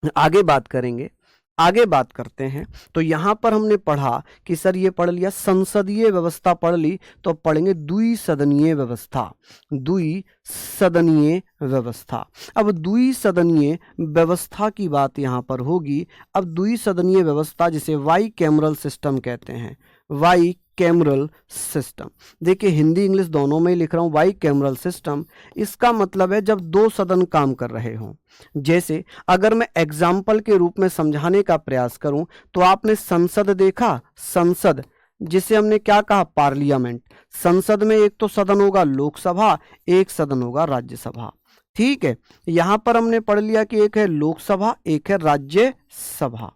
आगे बात करेंगे, आगे बात करते हैं। तो यहां पर हमने पढ़ा कि सर ये पढ़ लिया, संसदीय व्यवस्था पढ़ ली, तो अब पढ़ेंगे द्विसदनीय व्यवस्था। द्विसदनीय व्यवस्था, अब द्विसदनीय व्यवस्था की बात यहां पर होगी। अब द्विसदनीय व्यवस्था जिसे वाई कैमरल सिस्टम कहते हैं, वाई कैमरल सिस्टम। देखिए हिंदी इंग्लिश दोनों में ही लिख रहा हूं, वाई कैमरल सिस्टम। इसका मतलब है जब दो सदन काम कर रहे हों। जैसे अगर मैं एग्जाम्पल के रूप में समझाने का प्रयास करूं तो आपने संसद देखा, संसद जिसे हमने क्या कहा, पार्लियामेंट। संसद में एक तो सदन होगा लोकसभा, एक सदन होगा राज्यसभा। ठीक है, यहां पर हमने पढ़ लिया कि एक है लोकसभा, एक है राज्यसभा।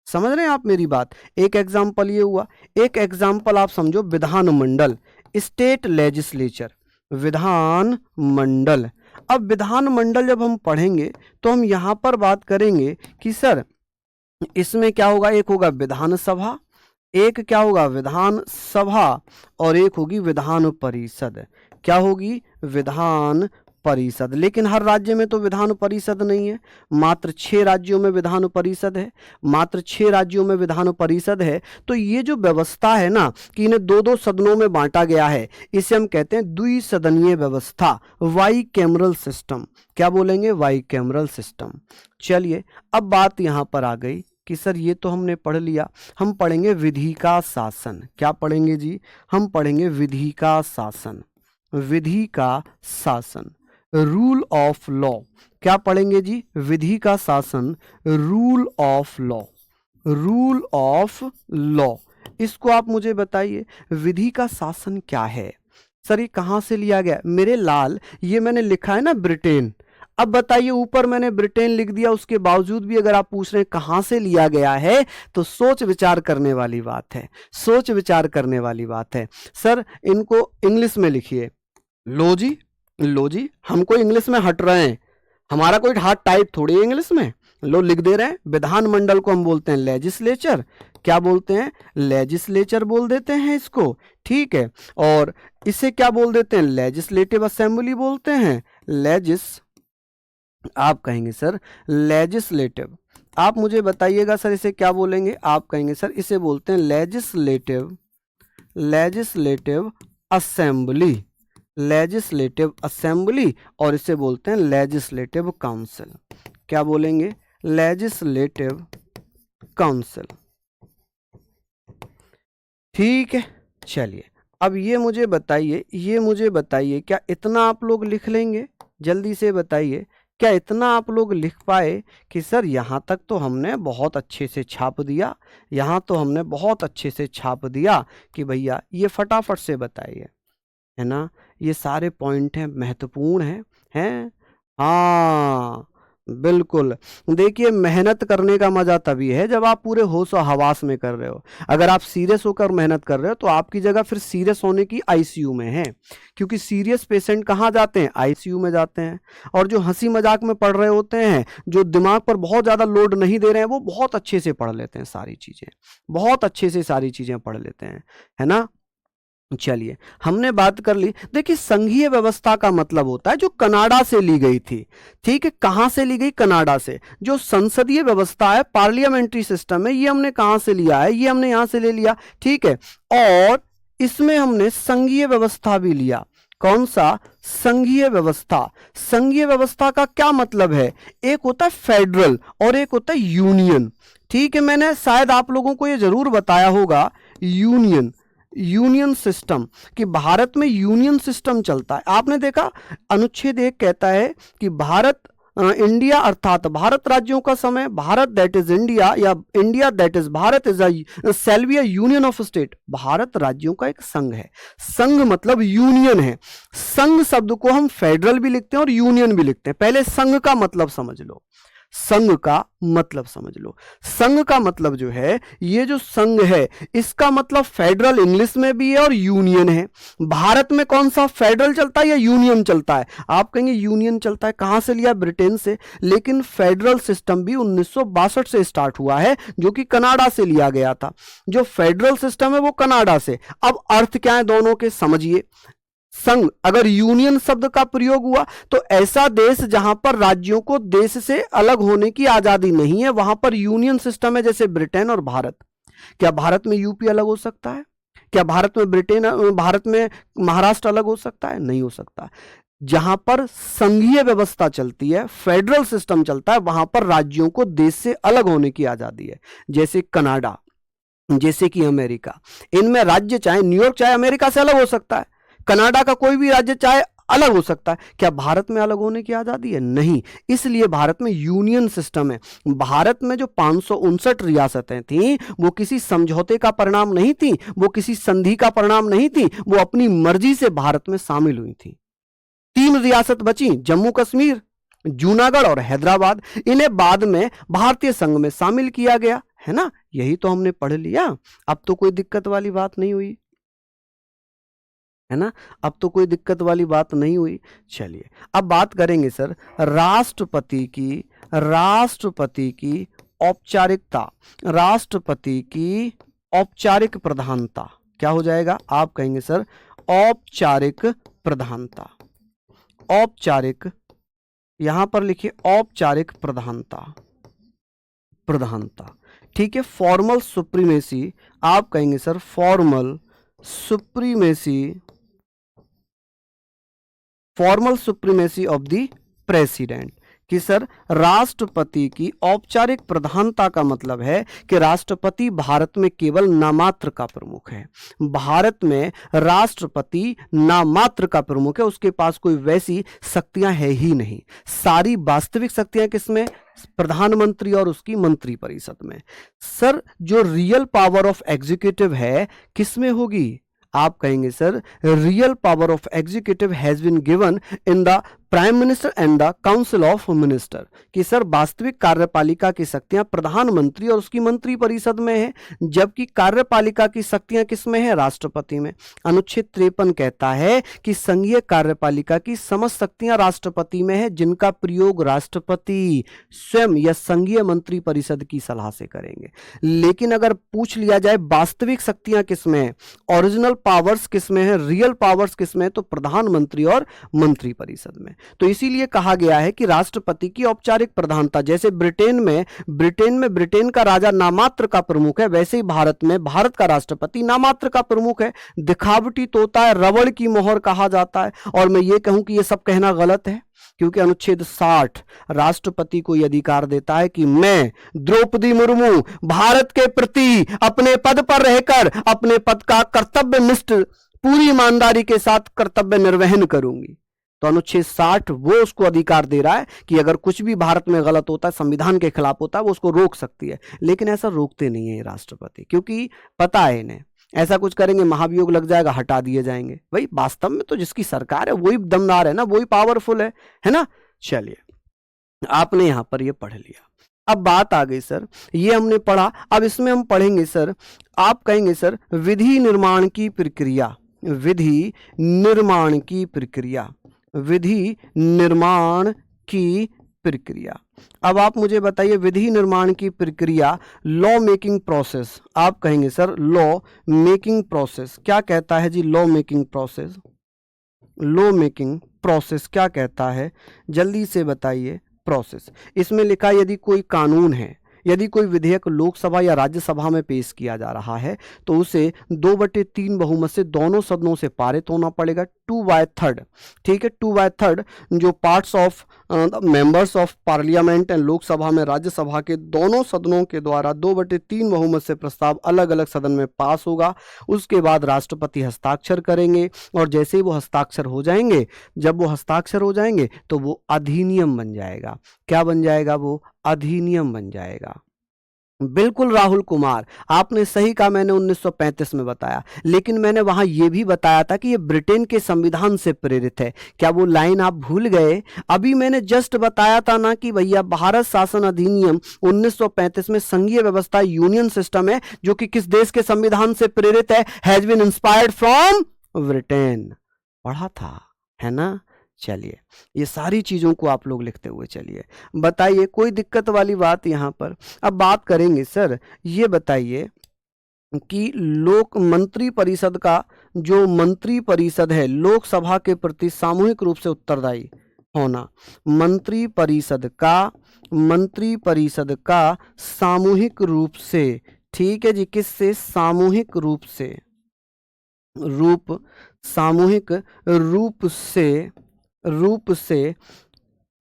समझ रहे हैं आप मेरी बात। एक एग्जाम्पल ये हुआ, एक एग्जाम्पल आप समझो विधानमंडल, स्टेट लेजिस्लेचर, विधानमंडल। अब विधानमंडल जब हम पढ़ेंगे तो हम यहां पर बात करेंगे कि सर इसमें क्या होगा, एक होगा विधानसभा, एक क्या होगा विधानसभा, और एक होगी विधान परिषद। क्या होगी, विधान परिषद। लेकिन हर राज्य में तो विधान परिषद नहीं है, मात्र 6 राज्यों में विधान परिषद है, मात्र 6 राज्यों में विधान परिषद है। तो ये जो व्यवस्था है ना कि इन्हें 2-2 सदनों में बांटा गया है, इसे हम कहते हैं द्विसदनीय व्यवस्था, वाई कैमरल सिस्टम। क्या बोलेंगे, वाई कैमरल सिस्टम। चलिए अब बात यहां पर आ गई कि सर ये तो हमने पढ़ लिया, हम पढ़ेंगे विधि का शासन। क्या पढ़ेंगे जी, हम पढ़ेंगे विधि का शासन, विधि का शासन, रूल ऑफ लॉ। क्या पढ़ेंगे जी, विधि का शासन, rule of law, rule of law. इसको आप मुझे बताइए, विधि का शासन क्या है। सर ये कहां से लिया गया, मेरे लाल ये मैंने लिखा है ना ब्रिटेन। अब बताइए ऊपर मैंने ब्रिटेन लिख दिया, उसके बावजूद भी अगर आप पूछ रहे हैं कहां से लिया गया है, तो सोच विचार करने वाली बात है, सोच विचार करने वाली बात है। सर इनको इंग्लिश में लिखिए। लो जी, लो जी, हमको इंग्लिश में हट रहे हैं, हमारा कोई हाथ टाइप थोड़ी है इंग्लिश में। लो लिख दे रहे हैं, विधानमंडल को हम बोलते हैं लेजिस्लेचर। क्या बोलते हैं, लेजिस्लेचर बोल देते हैं इसको। ठीक है, और इसे क्या बोल देते हैं, लेजिस्लेटिव असेंबली बोलते हैं। आप कहेंगे सर लेजिस्लेटिव, आप मुझे बताइएगा सर इसे क्या बोलेंगे। आप कहेंगे सर इसे बोलते हैं legislative, legislative assembly, legislative assembly, और इसे बोलते हैं लेजिस्लेटिव काउंसिल। क्या बोलेंगे, लेजिस्लेटिव काउंसिल। ठीक है, चलिए अब ये मुझे बताइए, ये मुझे बताइए क्या इतना आप लोग लिख लेंगे, जल्दी से बताइए क्या इतना आप लोग लिख पाए कि सर यहाँ तक तो हमने बहुत अच्छे से छाप दिया, यहाँ तो हमने बहुत अच्छे से छाप दिया कि भैया ये फटाफट से बताइए, है ना। ये सारे पॉइंट हैं, महत्वपूर्ण हैं। हाँ बिल्कुल, देखिए मेहनत करने का मजा तभी है जब आप पूरे होश और हवास में कर रहे हो। अगर आप सीरियस होकर मेहनत कर रहे हो तो आपकी जगह फिर सीरियस होने की आईसीयू में है, क्योंकि सीरियस पेशेंट कहाँ जाते हैं, आईसीयू में जाते हैं। और जो हंसी मजाक में पढ़ रहे होते हैं, जो दिमाग पर बहुत ज्यादा लोड नहीं दे रहे हैं, वो बहुत अच्छे से पढ़ लेते हैं सारी चीजें, बहुत अच्छे से सारी चीजें पढ़ लेते हैं, है ना। चलिए हमने बात कर ली। देखिए संघीय व्यवस्था का मतलब होता है जो कनाडा से ली गई थी। ठीक है, कहां से ली गई, कनाडा से। जो संसदीय व्यवस्था है, पार्लियामेंट्री सिस्टम है, ये हमने कहां से लिया है, ये हमने यहां से ले लिया। ठीक है, और इसमें हमने संघीय व्यवस्था भी लिया। कौन सा, संघीय व्यवस्था। संघीय व्यवस्था का क्या मतलब है, एक होता है फेडरल और एक होता है यूनियन। ठीक है, मैंने शायद आप लोगों को ये जरूर बताया होगा, यूनियन, यूनियन सिस्टम, कि भारत में यूनियन सिस्टम चलता है। आपने देखा अनुच्छेद 1 कहता है कि भारत इंडिया अर्थात भारत राज्यों का समय, भारत दैट इज इंडिया, या India that is Bharat is shall be a union of state. Bharat राज्यों का एक संघ है, संघ मतलब यूनियन है। संघ शब्द को हम फेडरल भी लिखते हैं और यूनियन भी लिखते हैं। पहले संघ का मतलब समझ लो, संघ का मतलब समझ लो। संघ का मतलब जो है, ये जो संघ है इसका मतलब फेडरल इंग्लिश में भी है और यूनियन है। भारत में कौन सा, फेडरल चलता है या यूनियन चलता है। आप कहेंगे यूनियन चलता है, कहां से लिया, ब्रिटेन से। लेकिन फेडरल सिस्टम भी 1962 से स्टार्ट हुआ है, जो कि कनाडा से लिया गया था। जो फेडरल सिस्टम है वो कनाडा से। अब अर्थ क्या है दोनों के, समझिए। संघ, अगर यूनियन शब्द का प्रयोग हुआ तो ऐसा देश जहां पर राज्यों को देश से अलग होने की आजादी नहीं है, वहां पर यूनियन सिस्टम है, जैसे ब्रिटेन और भारत। क्या भारत में यूपी अलग हो सकता है? क्या भारत में महाराष्ट्र अलग हो सकता है? नहीं हो सकता। जहां पर संघीय व्यवस्था चलती है, फेडरल सिस्टम चलता है, वहां पर राज्यों को देश से अलग होने की आजादी है। जैसे कनाडा, जैसे कि अमेरिका, इनमें राज्य चाहे न्यूयॉर्क चाहे अमेरिका से अलग हो सकता है, कनाडा का कोई भी राज्य चाहे अलग हो सकता है। क्या भारत में अलग होने की आजादी है? नहीं। इसलिए भारत में यूनियन सिस्टम है। भारत में जो 559 रियासतें थीं, वो किसी समझौते का परिणाम नहीं थी, वो किसी संधि का परिणाम नहीं थी, वो अपनी मर्जी से भारत में शामिल हुई थी। 3 रियासत बची, जम्मू कश्मीर, जूनागढ़ और हैदराबाद। इन्हें बाद में भारतीय संघ में शामिल किया गया, है ना। यही तो हमने पढ़ लिया। अब तो कोई दिक्कत वाली बात नहीं हुई, है ना। अब तो कोई दिक्कत वाली बात नहीं हुई। चलिए अब बात करेंगे सर राष्ट्रपति की औपचारिकता, राष्ट्रपति की औपचारिक प्रधानता। क्या हो जाएगा? आप कहेंगे सर औपचारिक प्रधानता। औपचारिक, यहां पर लिखिए औपचारिक प्रधानता, ठीक है। फॉर्मल सुप्रीमेसी, आप कहेंगे sir formal supremacy of the president. कि सर राष्ट्रपति की औपचारिक प्रधानता का मतलब है कि राष्ट्रपति भारत में केवल नामात्र का प्रमुख है। भारत में राष्ट्रपति नामात्र का प्रमुख है, उसके पास कोई वैसी शक्तियां है ही नहीं। सारी वास्तविक शक्तियां किसमें? प्रधानमंत्री और उसकी मंत्री परिषद में। सर जो रियल पावर ऑफ एग्जीक्यूटिव है किसमें होगी? आप कहेंगे sir real power of executive has been given in the prime minister and the council of minister. कि सर वास्तविक कार्यपालिका की शक्तियां प्रधानमंत्री और उसकी मंत्री परिषद में है, जबकि कार्यपालिका की शक्तियां किसमें है? राष्ट्रपति में। अनुच्छेद 53 कहता है कि संघीय कार्यपालिका की समस्त शक्तियां राष्ट्रपति में है, जिनका प्रयोग राष्ट्रपति स्वयं या संघीय मंत्री परिषद की सलाह से करेंगे। लेकिन अगर पूछ लिया जाए वास्तविक शक्तियां किसमें है, ओरिजिनल पावर्स किसमें है, रियल पावर्स किसमें है, तो प्रधानमंत्री और मंत्री परिषद में। तो इसीलिए कहा गया है कि राष्ट्रपति की औपचारिक प्रधानता, जैसे ब्रिटेन में ब्रिटेन का राजा नामात्र का प्रमुख है, वैसे ही भारत में भारत का राष्ट्रपति नामात्र का प्रमुख है। दिखावटी तोता है, रबड़ की मोहर कहा जाता है। और मैं ये कहूं कि ये सब कहना गलत है, क्योंकि अनुच्छेद 60 राष्ट्रपति को यह अधिकार देता है कि मैं द्रौपदी मुर्मू भारत के प्रति अपने पद पर रहकर अपने पद का कर्तव्यनिष्ठ पूरी ईमानदारी के साथ कर्तव्य निर्वहन करूंगी। तो अनुच्छेद 60 वो उसको अधिकार दे रहा है कि अगर कुछ भी भारत में गलत होता है, संविधान के खिलाफ होता है, वो उसको रोक सकती है। लेकिन ऐसा रोकते नहीं है राष्ट्रपति, क्योंकि पता है इन्हें ऐसा कुछ करेंगे महाभियोग लग जाएगा, हटा दिए जाएंगे। भाई वास्तव में तो जिसकी सरकार है वही दमदार है ना, वही पावरफुल है ना। चलिए आपने यहां पर ये पढ़ लिया। अब बात आ गई सर, ये हमने पढ़ा, अब इसमें हम पढ़ेंगे सर, आप कहेंगे सर विधि निर्माण की प्रक्रिया। विधि निर्माण की प्रक्रिया, विधि निर्माण की प्रक्रिया। अब आप मुझे बताइए विधि निर्माण की प्रक्रिया, लॉ मेकिंग प्रोसेस। आप कहेंगे सर लॉ मेकिंग प्रोसेस क्या कहता है जी? Law making process, law making process क्या कहता है? जल्दी से बताइए। प्रोसेस, इसमें लिखा यदि कोई कानून है, यदि कोई विधेयक लोकसभा या राज्यसभा में पेश किया जा रहा है तो उसे 2/3 बहुमत से दोनों सदनों से पारित होना पड़ेगा। 2/3, ठीक है। 2/3 जो parts of members of parliament and Lok Sabha में राज्यसभा के दोनों सदनों के द्वारा 2/3 बहुमत से प्रस्ताव अलग अलग सदन में पास होगा। उसके बाद राष्ट्रपति हस्ताक्षर करेंगे, और जैसे ही वो हस्ताक्षर हो जाएंगे, जब वो हस्ताक्षर हो जाएंगे तो वो अधिनियम बन जाएगा। क्या बन जाएगा? वो अधिनियम बन जाएगा। बिल्कुल राहुल कुमार, आपने सही कहा, मैंने 1935 में बताया, लेकिन मैंने वहां यह भी बताया था कि यह ब्रिटेन के संविधान से प्रेरित है। क्या वो लाइन आप भूल गए? अभी मैंने जस्ट बताया था ना कि भैया भारत शासन अधिनियम 1935 में संघीय व्यवस्था यूनियन सिस्टम है, जो कि किस देश के संविधान से प्रेरित है? Has been inspired from Britain. पढ़ा था, है ना। चलिए ये सारी चीजों को आप लोग लिखते हुए चलिए, बताइए कोई दिक्कत वाली बात यहां पर। अब बात करेंगे सर, ये बताइए कि लोक मंत्री परिषद का जो मंत्री परिषद है लोकसभा के प्रति सामूहिक रूप से उत्तरदायी होना। मंत्री परिषद का सामूहिक रूप से, ठीक है जी, किससे? सामूहिक रूप से, सामूहिक रूप से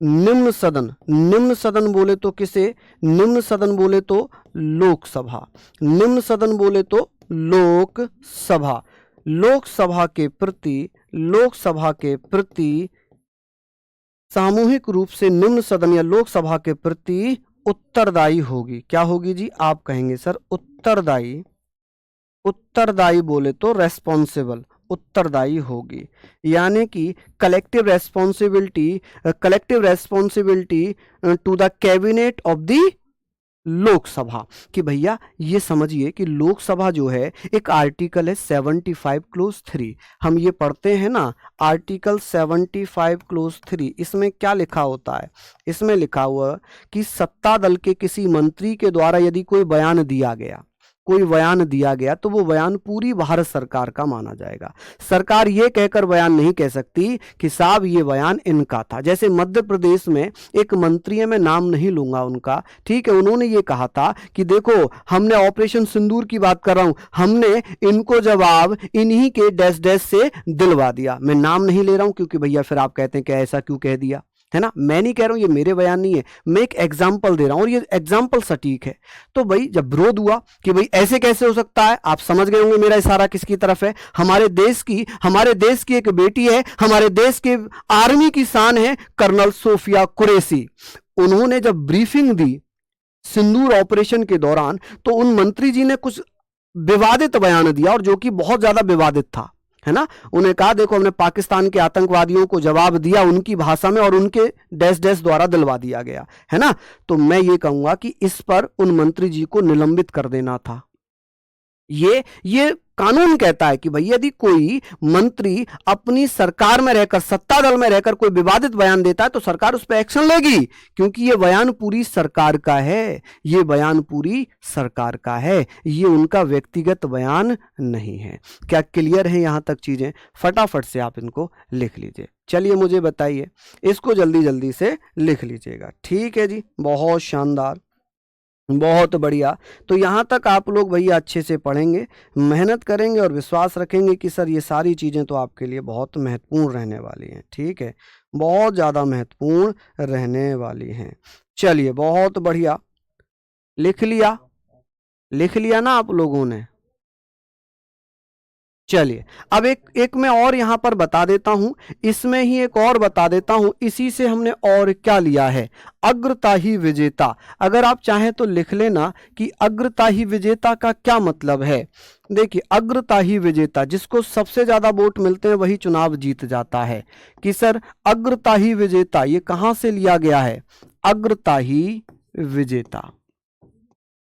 निम्न सदन बोले तो किसे? निम्न सदन बोले तो लोकसभा, निम्न सदन बोले तो लोकसभा, लोकसभा के प्रति सामूहिक रूप से निम्न सदन या लोकसभा के प्रति उत्तरदायी होगी। क्या होगी जी? आप कहेंगे सर उत्तरदायी, उत्तरदायी बोले तो रेस्पॉन्सिबल, उत्तरदायी होगी। यानी कि collective responsibility to the cabinet of the Lok Sabha. कि भैया ये समझिए कि लोकसभा जो है एक आर्टिकल है 75 क्लोज 3, हम ये पढ़ते हैं ना आर्टिकल 75 क्लोज 3। इसमें क्या लिखा होता है? इसमें लिखा हुआ कि सत्ता दल के किसी मंत्री के द्वारा यदि कोई बयान दिया गया तो वो बयान पूरी भारत सरकार का माना जाएगा। सरकार ये कहकर बयान नहीं कह सकती कि साहब ये बयान इनका था। जैसे मध्य प्रदेश में एक मंत्री है, मैं नाम नहीं लूंगा उनका, ठीक है, उन्होंने ये कहा था कि देखो हमने ऑपरेशन सिंदूर की बात कर रहा हूं, हमने इनको जवाब इन्हीं के डैश डैश से दिलवा दिया। मैं नाम नहीं ले रहा हूं क्योंकि भैया फिर आप कहते हैं कि ऐसा क्यों कह दिया, है ना। मैं नहीं कह रहा हूं, ये मेरे बयान नहीं है, मैं एक एग्जाम्पल दे रहा हूं और ये एग्जाम्पल सटीक है। तो भाई जब विरोध हुआ कि भाई ऐसे कैसे हो सकता है, आप समझ गए होंगे मेरा इशारा किसकी तरफ है। हमारे देश की एक बेटी है, हमारे देश के आर्मी की शान है, कर्नल सोफिया कुरैशी। उन्होंने जब ब्रीफिंग दी सिंदूर ऑपरेशन के दौरान तो उन मंत्री जी ने कुछ विवादित बयान दिया, और जो कि बहुत ज्यादा विवादित था, है ना। उन्हें कहा देखो हमने पाकिस्तान के आतंकवादियों को जवाब दिया उनकी भाषा में और उनके डैश डैश द्वारा दिलवा दिया गया, है ना। तो मैं ये कहूंगा कि इस पर उन मंत्री जी को निलंबित कर देना था। ये कानून कहता है कि भाई यदि कोई मंत्री अपनी सरकार में रहकर, सत्ता दल में रहकर कोई विवादित बयान देता है तो सरकार उस पर एक्शन लेगी, क्योंकि ये बयान पूरी सरकार का है, ये बयान पूरी सरकार का है, ये उनका व्यक्तिगत बयान नहीं है। क्या क्लियर है यहां तक चीजें? फटाफट से आप इनको लिख लीजिए। चलिए मुझे बताइए, इसको जल्दी जल्दी से लिख लीजिएगा, ठीक है जी। बहुत शानदार, बहुत बढ़िया। तो यहाँ तक आप लोग भैया अच्छे से पढ़ेंगे, मेहनत करेंगे और विश्वास रखेंगे कि सर ये सारी चीज़ें तो आपके लिए बहुत महत्वपूर्ण रहने वाली हैं, ठीक है, बहुत ज़्यादा महत्वपूर्ण रहने वाली हैं। चलिए बहुत बढ़िया, लिख लिया ना आप लोगों ने? चलिए अब एक मैं और यहां पर बता देता हूं, इसमें ही एक और बता देता हूं, इसी से हमने और क्या लिया है, अग्रता ही विजेता। अगर आप चाहें तो लिख लेना कि अग्रता ही विजेता का क्या मतलब है। देखिए अग्रता ही विजेता, जिसको सबसे ज्यादा वोट मिलते हैं वही चुनाव जीत जाता है। कि सर अग्रता ही विजेता ये कहां से लिया गया है? अग्रता ही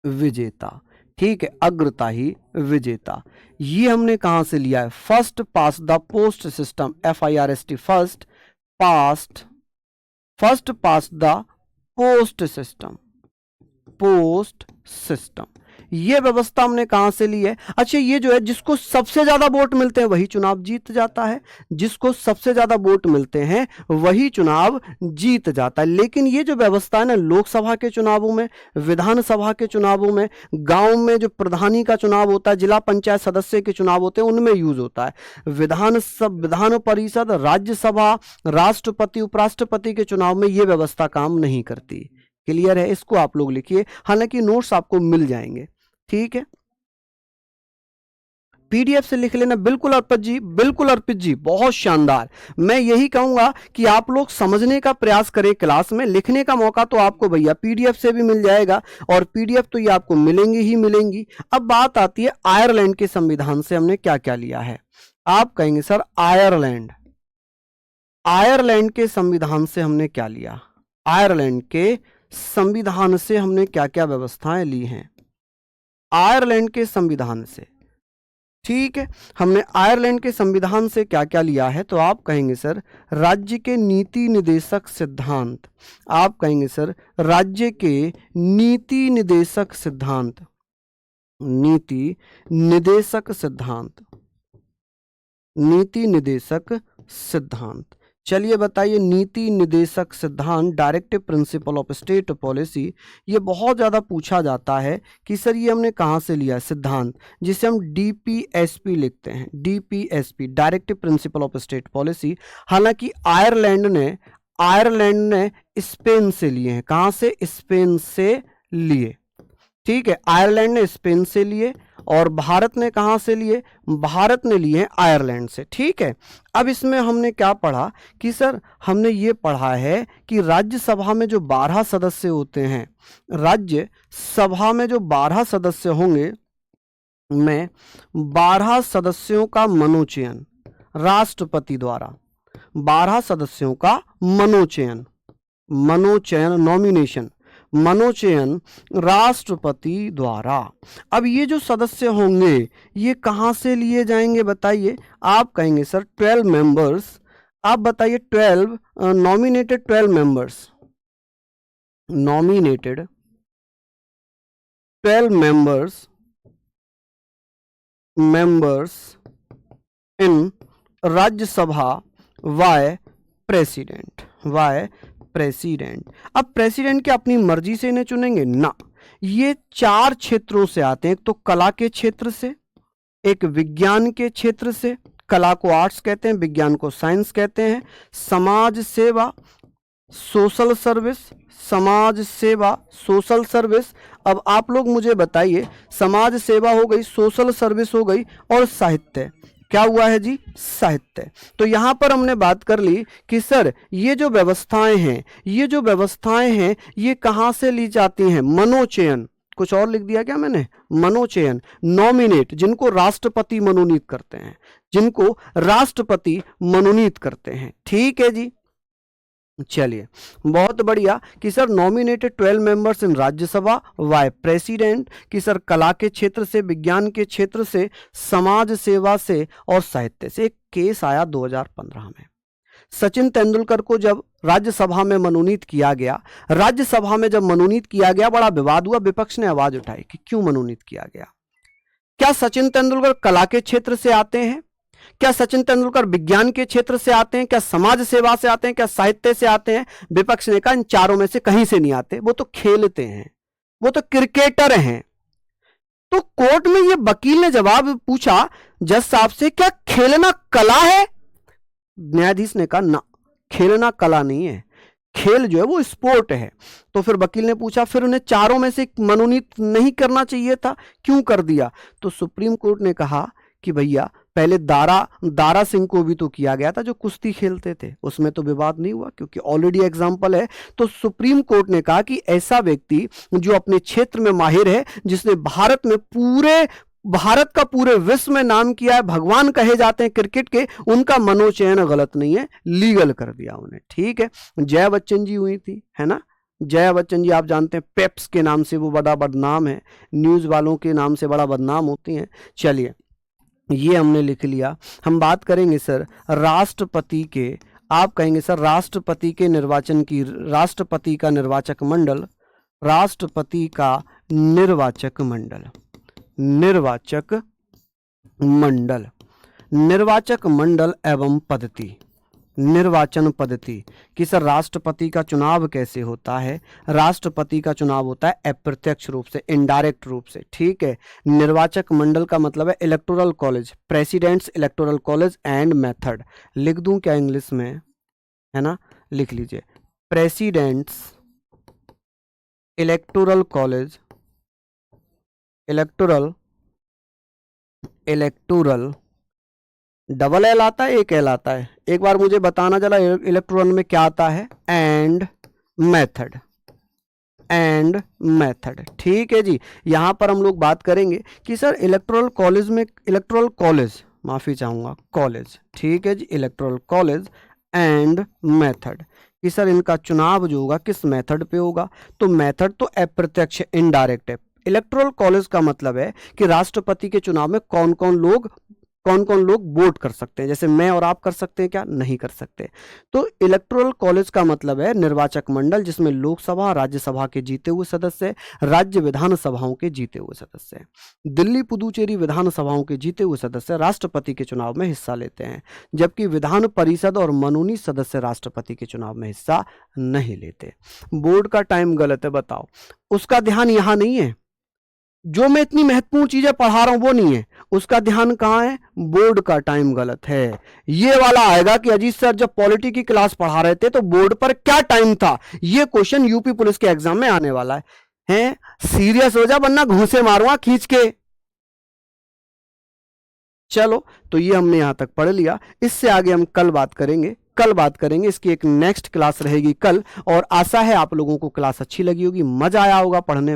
विजेता, ठीक है, अग्रता ही विजेता ये हमने कहां से लिया है? First pass the post system, FIRST, first pass the post system, ये व्यवस्था हमने कहां से ली है? अच्छा ये जो है जिसको सबसे ज्यादा वोट मिलते हैं वही चुनाव जीत जाता है, जिसको सबसे ज्यादा वोट मिलते हैं वही चुनाव जीत जाता है। लेकिन ये जो व्यवस्था है ना, लोकसभा के चुनावों में, विधानसभा के चुनावों में, गांव में जो प्रधानी का चुनाव होता है, जिला पंचायत सदस्य के चुनाव होते हैं, उनमें यूज होता है। विधान परिषद, राज्यसभा, राष्ट्रपति, उपराष्ट्रपति के चुनाव में ये व्यवस्था काम नहीं करती। क्लियर है? इसको आप लोग लिखिए, हालांकि नोट्स आपको मिल जाएंगे, ठीक है। PDF से लिख लेना। बिल्कुल अर्पित जी, बहुत शानदार। मैं यही कहूंगा कि आप लोग समझने का प्रयास करें क्लास में, लिखने का मौका तो आपको भैया PDF से भी मिल जाएगा, और PDF तो ये आपको मिलेंगी। अब बात आती है आयरलैंड के संविधान से हमने क्या क्या लिया है। आप कहेंगे सर आयरलैंड के संविधान से हमने क्या लिया? आयरलैंड के संविधान से हमने क्या क्या व्यवस्थाएं ली हैं? आयरलैंड के संविधान से, ठीक है, हमने आयरलैंड के संविधान से क्या क्या लिया है? तो आप कहेंगे सर राज्य के नीति निदेशक सिद्धांत, आप कहेंगे सर राज्य के नीति निदेशक सिद्धांत, नीति निदेशक सिद्धांत, नीति निदेशक सिद्धांत। चलिए बताइए, नीति निदेशक सिद्धांत, directive principle of state policy, ये बहुत ज़्यादा पूछा जाता है कि सर ये हमने कहाँ से लिया सिद्धांत, जिसे हम डीपीएसपी लिखते हैं, DPSP, directive principle of state policy. हालांकि आयरलैंड ने स्पेन से लिए हैं। कहाँ से? स्पेन से लिए, ठीक है। आयरलैंड ने स्पेन से लिए और भारत ने कहां से लिए? भारत ने लिए हैं आयरलैंड से, ठीक है। अब इसमें हमने क्या पढ़ा कि सर हमने ये पढ़ा है कि राज्यसभा में जो 12 सदस्य होते हैं, राज्यसभा में जो 12 सदस्य होंगे, में 12 सदस्यों का मनोचयन राष्ट्रपति द्वारा, 12 सदस्यों का मनोचयन मनोचयन राष्ट्रपति द्वारा। अब ये जो सदस्य होंगे ये कहां से लिए जाएंगे बताइए? आप कहेंगे सर 12 मेंबर्स, आप बताइए 12 nominated 12 members, nominated 12 members in Rajya Sabha Y president, अब प्रेसिडेंट क्या अपनी मर्जी से इन्हें चुनेंगे? ना, ये 4 क्षेत्रों से आते हैं। एक तो कला के क्षेत्र से, एक विज्ञान के क्षेत्र से, कला को आर्ट्स कहते हैं, विज्ञान को साइंस कहते हैं, समाज सेवा सोशल सर्विस। अब आप लोग मुझे बताइए, समाज सेवा हो गई, सोशल सर्विस हो गई, और साहित्य क्या हुआ है जी? साहित्य। तो यहां पर हमने बात कर ली कि सर ये जो व्यवस्थाएं हैं ये कहां से ली जाती हैं? मनोचयन, कुछ और लिख दिया क्या मैंने? मनोचयन, नॉमिनेट, जिनको राष्ट्रपति मनोनीत करते हैं, ठीक है जी। चलिए, बहुत बढ़िया कि sir nominated 12 members in Rajya Sabha Y president, कि सर कला के क्षेत्र से, विज्ञान के क्षेत्र से, समाज सेवा से और साहित्य से। एक केस आया 2015 में, सचिन तेंदुलकर को जब राज्यसभा में मनोनीत किया गया, बड़ा विवाद हुआ, विपक्ष ने आवाज उठाई कि क्यों मनोनीत किया गया। क्या सचिन तेंदुलकर कला के क्षेत्र से आते हैं? क्या सचिन तेंदुलकर विज्ञान के क्षेत्र से आते हैं? क्या समाज सेवा से आते हैं? क्या साहित्य से आते हैं? विपक्ष ने कहा इन चारों में से कहीं से नहीं आते, वो तो खेलते हैं, वो तो क्रिकेटर हैं। तो कोर्ट में ये वकील ने जवाब पूछा जज साहब से, क्या खेलना कला है? न्यायाधीश ने कहा ना, खेलना कला नहीं है, खेल जो है वो स्पोर्ट है। तो फिर वकील ने पूछा, फिर उन्हें चारों में से मनोनीत नहीं करना चाहिए था, क्यों कर दिया? तो सुप्रीम कोर्ट ने कहा कि भैया पहले दारा सिंह को भी तो किया गया था जो कुश्ती खेलते थे, उसमें तो विवाद नहीं हुआ क्योंकि ऑलरेडी एग्जाम्पल है। तो सुप्रीम कोर्ट ने कहा कि ऐसा व्यक्ति जो अपने क्षेत्र में माहिर है, जिसने भारत का पूरे विश्व में नाम किया है, भगवान कहे जाते हैं क्रिकेट के, उनका मनोचयन गलत नहीं है, लीगल कर दिया उन्हें, ठीक है। जया बच्चन जी हुई थी, है ना, जया बच्चन जी आप जानते हैं पेप्स के नाम से वो बड़ा बदनाम है, न्यूज वालों के नाम से बड़ा बदनाम होती हैं। चलिए, ये हमने लिख लिया। हम बात करेंगे सर राष्ट्रपति के, आप कहेंगे सर राष्ट्रपति के निर्वाचन की, राष्ट्रपति का निर्वाचक मंडल एवं पद्धति, निर्वाचन पद्धति, कि सर राष्ट्रपति का चुनाव कैसे होता है? राष्ट्रपति का चुनाव होता है अप्रत्यक्ष रूप से, इनडायरेक्ट रूप से, ठीक है। निर्वाचक मंडल का मतलब है electoral college, president's electoral college and method. लिख दूं क्या इंग्लिश में, है ना, लिख लीजिए, president's electoral college, electoral double L आता है, एक एल आता है, एक बार मुझे बताना जरा इलेक्टोरल में क्या आता है? एंड मेथड, ठीक है जी। यहां पर हम लोग बात करेंगे कि सर इलेक्टोरल कॉलेज, माफी चाहूंगा, कॉलेज, ठीक है जी, इलेक्टोरल कॉलेज एंड मेथड, कि सर इनका चुनाव जो होगा किस मेथड पे होगा? तो मेथड तो अप्रत्यक्ष, इनडायरेक्ट है। इलेक्टोरल कॉलेज का मतलब है कि राष्ट्रपति के चुनाव में कौन कौन कौन लोग वोट कर सकते हैं, जैसे मैं और आप कर सकते हैं क्या? नहीं कर सकते। तो इलेक्टोरल कॉलेज का मतलब है निर्वाचक मंडल, जिसमें लोकसभा राज्यसभा के जीते हुए सदस्य, राज्य विधानसभाओं के जीते हुए सदस्य, दिल्ली पुदुचेरी विधानसभाओं के जीते हुए सदस्य राष्ट्रपति के चुनाव में हिस्सा लेते हैं, जबकि विधान परिषद और मनोनीत सदस्य राष्ट्रपति के चुनाव में हिस्सा नहीं लेते। बोर्ड का टाइम गलत है, बताओ। उसका ध्यान यहां नहीं है, जो मैं इतनी महत्वपूर्ण चीजें पढ़ा रहा हूं वो नहीं है, उसका ध्यान कहां है? बोर्ड का टाइम गलत है। ये वाला आएगा कि अजीत सर जब पॉलिटी की क्लास पढ़ा रहे थे तो बोर्ड पर क्या टाइम था, ये क्वेश्चन यूपी पुलिस के एग्जाम में आने वाला है? सीरियस हो जा वरना घूंसे मारूंगा खींच के। चलो, तो ये हमने यहां तक पढ़ लिया। इससे आगे हम कल बात करेंगे, इसकी एक नेक्स्ट क्लास रहेगी कल। और आशा है आप लोगों को क्लास अच्छी लगी होगी, मजा आया होगा पढ़ने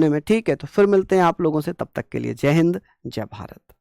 में, ठीक है? तो फिर मिलते हैं आप लोगों से, तब तक के लिए जय हिंद, जय भारत।